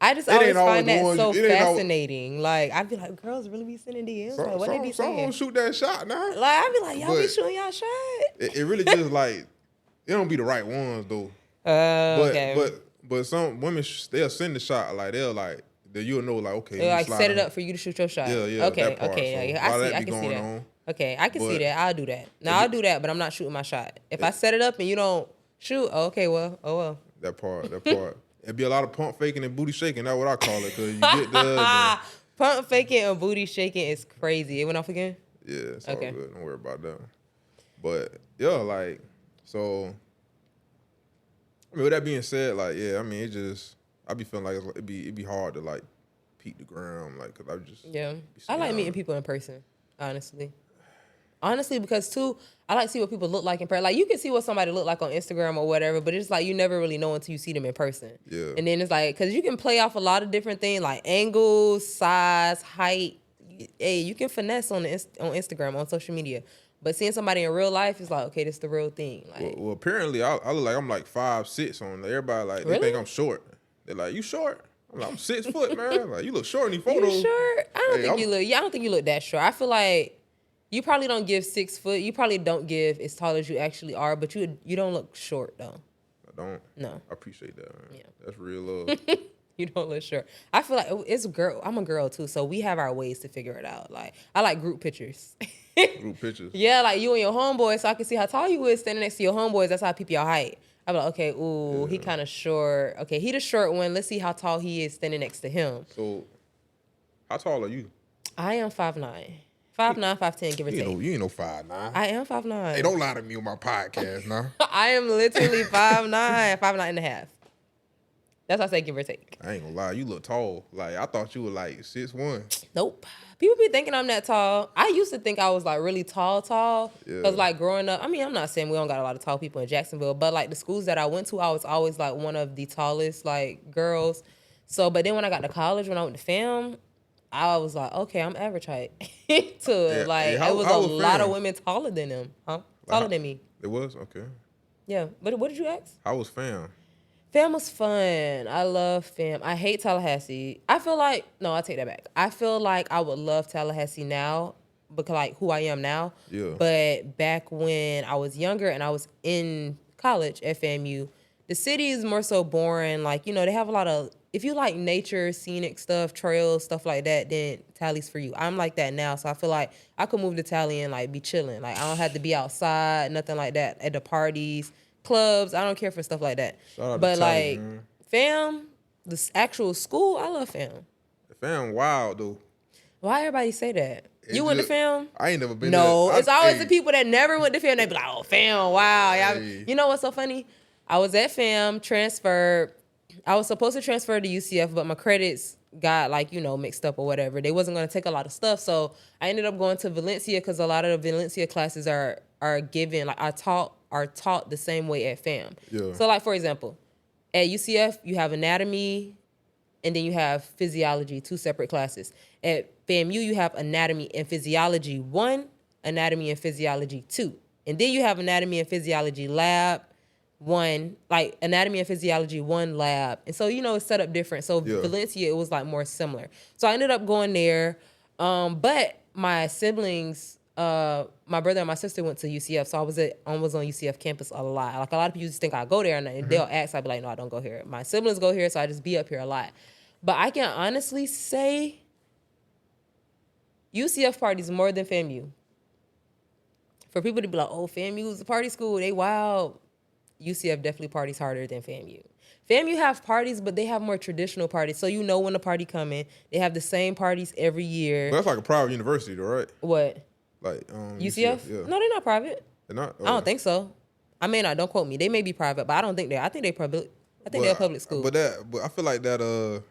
I just always find that so fascinating. Like, I'd be like, girls really be sending DMs? Like, what they be saying? Some shoot that shot now. Like, I'd be like, y'all be shooting y'all shot? It really just like, it don't be the right ones though. Okay. But some women, they'll send the shot. Like, you'll know, like, okay. They'll like set it up for you to shoot your shot. Yeah. Okay, that part. okay. So I can see that. On. Okay, I can see that. I'll do that. Now, I'll do that, but I'm not shooting my shot. If I set it up and you don't shoot, okay, well, oh well. That part. It'd be a lot of pump faking and booty shaking. That's what I call it. Because you get the pump faking and booty shaking is crazy. It went off again? Yeah, it's all good. Don't worry about that. But, yeah, like, so, I mean, with that being said, like, yeah, I mean, I be feeling like it'd be hard to, like, peek the ground, like, because I just. Yeah. I like meeting people in person, honestly. Honestly, because too, I like to see what people look like in person. Like, you can see what somebody look like on Instagram or whatever, but it's like you never really know until you see them in person. Yeah. And then it's like, because you can play off a lot of different things, like angles, size, height. Hey, you can finesse on Instagram, on social media. But seeing somebody in real life is like, okay, this is the real thing. Like, well, apparently, I look like I'm like 5'6" on there. Everybody, like, really? They think I'm short. They're like, you short? I'm like, I'm 6 foot, man. Like, you look short in these photos. You short? I don't think you look that short. I feel like you probably don't give 6 foot. You probably don't give as tall as you actually are, but you don't look short though. I don't. No. I appreciate that, man. Yeah. That's real love. You don't look short. I feel like it's a girl. I'm a girl too, so we have our ways to figure it out. Like, I like group pictures. Group pictures. Yeah, like you and your homeboy, so I can see how tall you is standing next to your homeboys. That's how I peep your height. I be like, okay, ooh, he kind of short. Okay, he the short one. Let's see how tall he is standing next to him. So, how tall are you? I am 5'9". 5'9", 5'10", give or take. You ain't no 5'9". I am 5'9". Hey, don't lie to me on my podcast now. I am literally 5'9", 5'9" and a half. That's why I say give or take. I ain't gonna lie, you look tall. Like, I thought you were like 6'1". Nope. People be thinking I'm that tall. I used to think I was like really tall. Yeah. Cause like growing up, I mean, I'm not saying we don't got a lot of tall people in Jacksonville, but like the schools that I went to, I was always like one of the tallest like girls. So, but then when I got to college, when I went to film, I was like, okay, I'm average height. It was a lot of women taller than them, huh? Taller than me. It was? Okay. Yeah. What did you ask? How was fam? Fam was fun. I love fam. I hate Tallahassee. I feel like, no, I take that back. I feel like I would love Tallahassee now because like who I am now. Yeah. But back when I was younger and I was in college at FAMU, the city is more so boring. Like, you know, they have a lot of, if you like nature, scenic stuff, trails, stuff like that, then Tally's for you. I'm like that now. So I feel like I could move to Tally and like be chilling. Like I don't have to be outside, nothing like that, at the parties, clubs. I don't care for stuff like that. Shout out But to Tally, like man. fam, the actual school, I love fam. Fam wild though. Why everybody say that? You went to fam? I ain't never been No, there. it's always the people that never went to fam. They be like, oh, fam, wow. Hey. You know what's so funny? I was at fam, transferred. I was supposed to transfer to UCF, but my credits got like, you know, mixed up or whatever. They wasn't going to take a lot of stuff. So I ended up going to Valencia because a lot of the Valencia classes are given, like are taught the same way at fam. Yeah. So like, for example, at UCF, you have anatomy and then you have physiology, 2 separate classes. At FAMU, you have anatomy and physiology 1, anatomy and physiology 2. And then you have anatomy and physiology lab 1, like anatomy and physiology 1 lab. And so, you know, it's set up different. So Yeah. Valencia, it was like more similar. So I ended up going there. But my siblings, my brother and my sister went to UCF. So I was on UCF campus a lot. Like a lot of people just think I go there and they'll ask, I'd be like, no, I don't go here. My siblings go here, so I just be up here a lot. But I can honestly say UCF parties more than FAMU. For people to be like, oh, FAMU is a party school, they wild. UCF definitely parties harder than FAMU. FAMU have parties, but they have more traditional parties. So you know when the party coming. They have the same parties every year. But that's like a private university, though, right? What? Like UCF? Yeah. No, they're not private. They're not. I don't think so. I mean, don't quote me. They may be private, but I don't think they. I think they public. I think they're a public school. But I feel like that.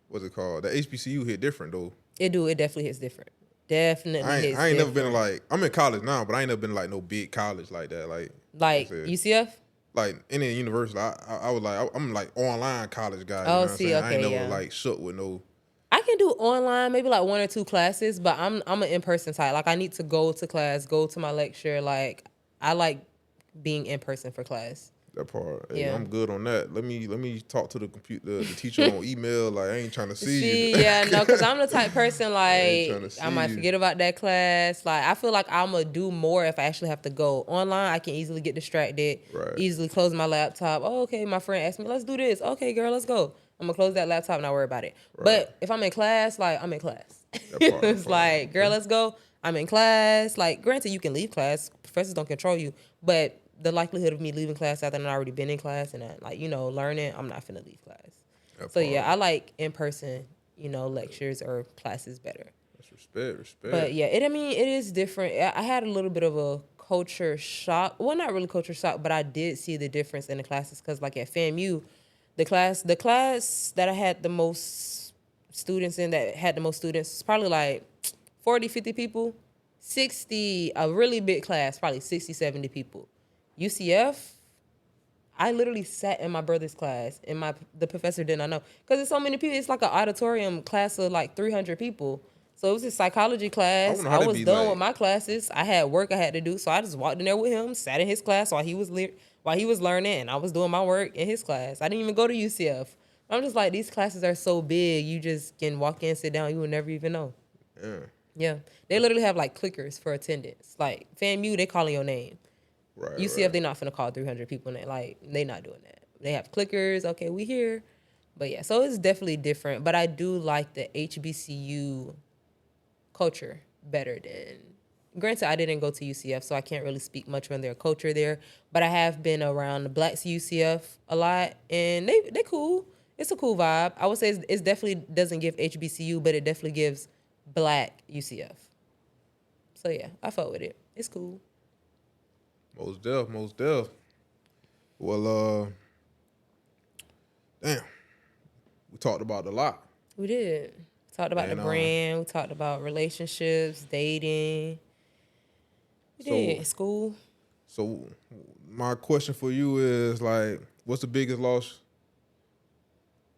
What's it called? The HBCU hit different though. It do. It definitely hits different. Definitely hits I ain't never different. been like. I'm in college now, but I ain't never been like no big college like that. Like UCF. Like any university, I was like I'm like online college guy. Oh, You know see, what I'm saying? okay, I ain't never like shook with no. I can do online, maybe like 1 or 2 classes, but I'm an in-person type. Like I need to go to class, go to my lecture. Like I like being in person for class. That part, Yeah. hey, I'm good on that. Let me talk to the teacher on email. Like I ain't trying to see you. Yeah, no, because I'm the type person like I might you. forget about that class. Like I feel like I'm gonna do more if I actually have to go online. I can easily get distracted, Right. easily close my laptop. Oh, okay, my friend asked me, let's do this. Okay, girl, let's go. I'm gonna close that laptop and not worry about it. Right. But if I'm in class, like I'm in class. That It's part. like, girl, let's go. I'm in class. Like, granted, you can leave class. Professors don't control you, but the likelihood of me leaving class after I've already been in class and learning, I'm not finna leave class. That So part. yeah, I like in person, lectures or classes better. That's respect. But yeah, it is different. I had a little bit of a culture shock. Well, not really culture shock, but I did see the difference in the classes because like at FAMU, the class that I had the most students in, that had the most students, was probably like 40, 50 people. 60, a really big class, probably 60, 70 people. UCF, I literally sat in my brother's class and the professor did not know. Because there's so many people, it's like an auditorium class of like 300 people. So it was a psychology class. I was done with my classes. I had work I had to do. So I just walked in there with him, sat in his class while he was learning, and I was doing my work in his class. I didn't even go to UCF. I'm just like, these classes are so big, you just can walk in, sit down, you will never even know. Yeah. Yeah. They literally have like clickers for attendance. Like FAMU, they calling your name. Right. UCF, they're not finna call 300 people. They not doing that. They have clickers. Okay, we here. But yeah, so it's definitely different. But I do like the HBCU culture better than. Granted, I didn't go to UCF, so I can't really speak much on their culture there. But I have been around the Blacks UCF a lot, and they cool. It's a cool vibe. I would say it definitely doesn't give HBCU, but it definitely gives Black UCF. So yeah, I fuck with it. It's cool. Most deaf. Well, damn. We talked about a lot. We did. Talked about the brand. We talked about relationships, dating. We did. School. So my question for you is like, what's the biggest loss?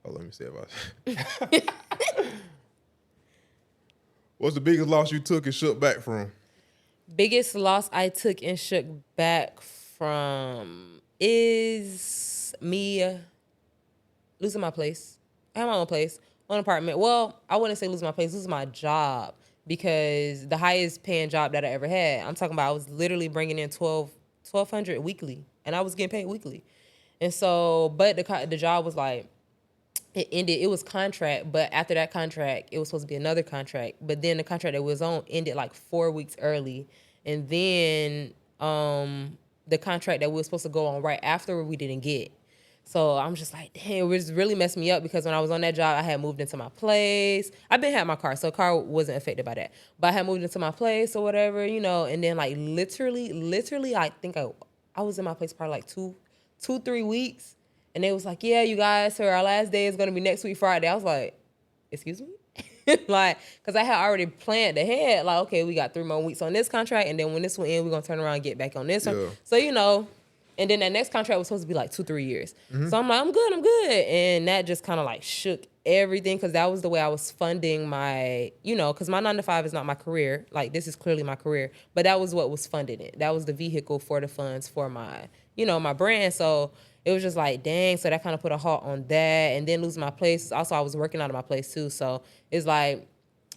Oh, let me say about it. What's the biggest loss you took and shook back from? Biggest loss I took and shook back from. is me losing my place. I have my own place, own apartment. Well, I wouldn't say losing my place, losing my job, because the highest paying job that I ever had, I'm talking about, I was literally bringing in $1,200 weekly, and I was getting paid weekly. And so, but the job was like, it ended. It was contract, but after that contract, it was supposed to be another contract. But then the contract that was on ended like 4 weeks early, and then the contract that we were supposed to go on right after we didn't get. So I'm just like, damn, it was really messed me up, because when I was on that job, I had moved into my place. I've been had my car, so the car wasn't affected by that. But I had moved into my place or whatever, and then like literally, I think I was in my place probably like 3 weeks. And they was like, yeah, you guys, so our last day is going to be next week, Friday. I was like, excuse me? Like, because I had already planned ahead. Like, okay, we got 3 more weeks on this contract. And then when this one ends, we're going to turn around and get back on this one. So, and then that next contract was supposed to be like 2-3 years. So I'm like, I'm good. And that just kind of like shook everything, because that was the way I was funding my, because my 9 to 5 is not my career. Like, this is clearly my career. But that was what was funding it. That was the vehicle for the funds for my, my brand. So it was just like, dang. So that kind of put a halt on that. And then losing my place. Also, I was working out of my place too. So it's like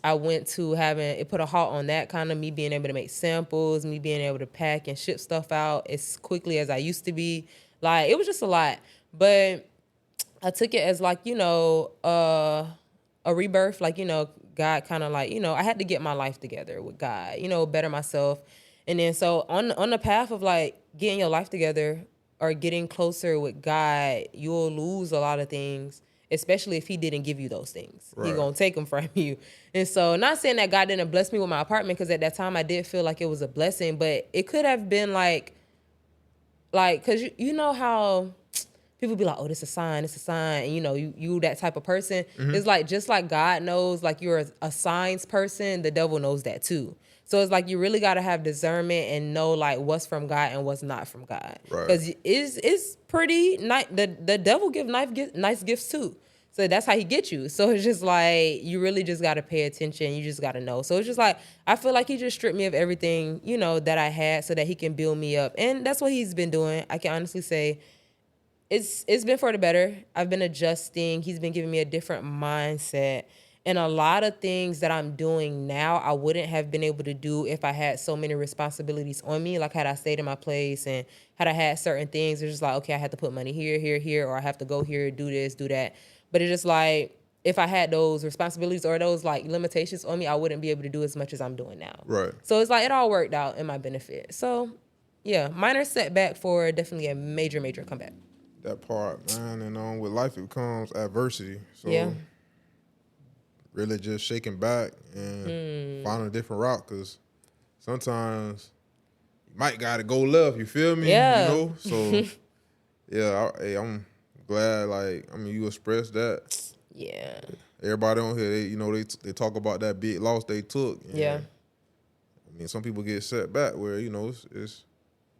I went to it put a halt on that, kind of me being able to make samples, me being able to pack and ship stuff out as quickly as I used to be. Like, it was just a lot. But I took it as like, a rebirth. Like, God kind of like, I had to get my life together with God, better myself. And then so on the path of like getting your life together, or getting closer with God, you'll lose a lot of things, especially if he didn't give you those things. Right. He gonna take them from you. And so, not saying that God didn't bless me with my apartment, because at that time I did feel like it was a blessing, but it could have been like, because you know how people be like, oh, this is a sign, and you that type of person. It's like, just like God knows, like, you're a signs person, the devil knows that too. So it's like, you really got to have discernment and know like what's from God and what's not from God. Because it's pretty nice. The devil give nice gifts too. So that's how he gets you. So it's just like, you really just got to pay attention. You just got to know. So it's just like, I feel like he just stripped me of everything, that I had, so that he can build me up. And that's what he's been doing. I can honestly say it's been for the better. I've been adjusting. He's been giving me a different mindset. And a lot of things that I'm doing now, I wouldn't have been able to do if I had so many responsibilities on me. Like, had I stayed in my place and had I had certain things, it's just like, okay, I have to put money here, or I have to go here, do this, do that. But it's just like, if I had those responsibilities or those like limitations on me, I wouldn't be able to do as much as I'm doing now. Right. So it's like, it all worked out in my benefit. So yeah, minor setback for definitely a major comeback. That part, man. And with life, it comes adversity. So yeah. Really just shaking back and finding a different route, because sometimes you might got to go left, you feel me? Yeah. So, yeah, I'm glad, like, you expressed that. Yeah. Everybody on here, they talk about that big loss they took. Yeah. Some people get set back where, it's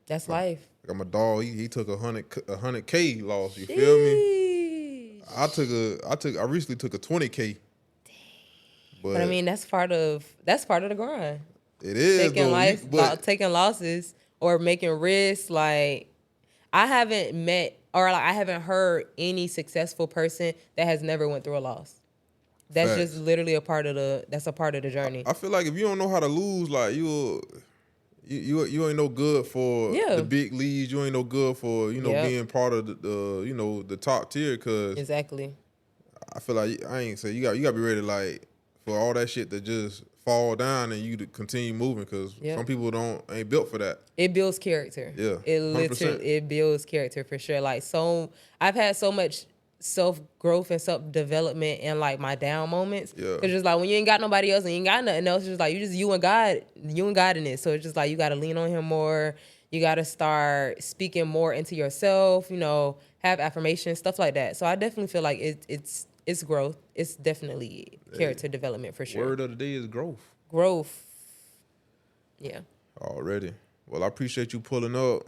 that's life. Like, my dog, he took a 100K loss, you feel me? I recently took a 20K. But I mean, that's part of the grind. It is taking losses or making risks. Like, I haven't met or like I haven't heard any successful person that has never went through a loss. That's Facts. Just literally a part of the journey. I feel like if you don't know how to lose, like you ain't no good for the big leagues. You ain't no good for being part of the top tier. Cause exactly. I feel like you got to be ready like for all that shit to just fall down and you to continue moving, because some people ain't built for that. It builds character. Yeah, it literally builds character for sure. Like, so I've had so much self-growth and self-development in like my down moments. Yeah, it's just like when you ain't got nobody else and you ain't got nothing else, it's just like you and God in it. So it's just like you got to lean on him more. You got to start speaking more into yourself. Have affirmations, stuff like that. So I definitely feel like it's growth. It's definitely character development for sure. Word of the day is growth. Growth. Yeah. Already. Well, I appreciate you pulling up.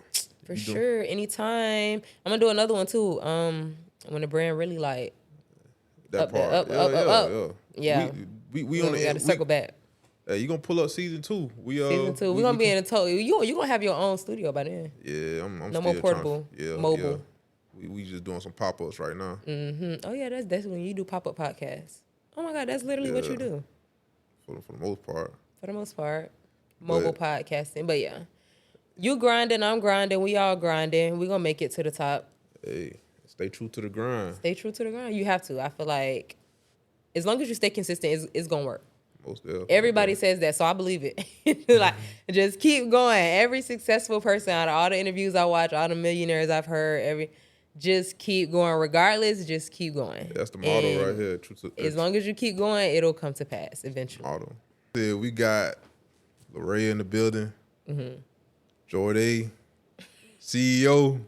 For sure. Anytime. I'm going to do another one too. When the brand really like that up, part. up. Yeah. We on the got to circle back. Hey, you gonna pull up season 2? Season 2. We're gonna be in a total. You gonna have your own studio by then. Yeah, I'm no still more portable. Mobile. Yeah. We just doing some pop-ups right now. Oh yeah, that's when you do pop-up podcasts. Oh my God, that's literally what you do. For the most part. For the most part, mobile podcasting. But yeah, you grinding, I'm grinding, we all grinding. We gonna make it to the top. Hey, stay true to the grind. Stay true to the grind. You have to. I feel like as long as you stay consistent, it's gonna work. Most definitely. Everybody says that, so I believe it. Like, just keep going. Every successful person out of all the interviews I watch, all the millionaires I've heard, just keep going. Regardless, just keep going. That's the motto right here. As long as you keep going, it'll come to pass eventually. Motto. Yeah, we got Larae in the building. JORDAE, CEO.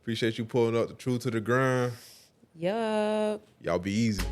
Appreciate you pulling up the True to the Grind. Yup. Y'all be easy.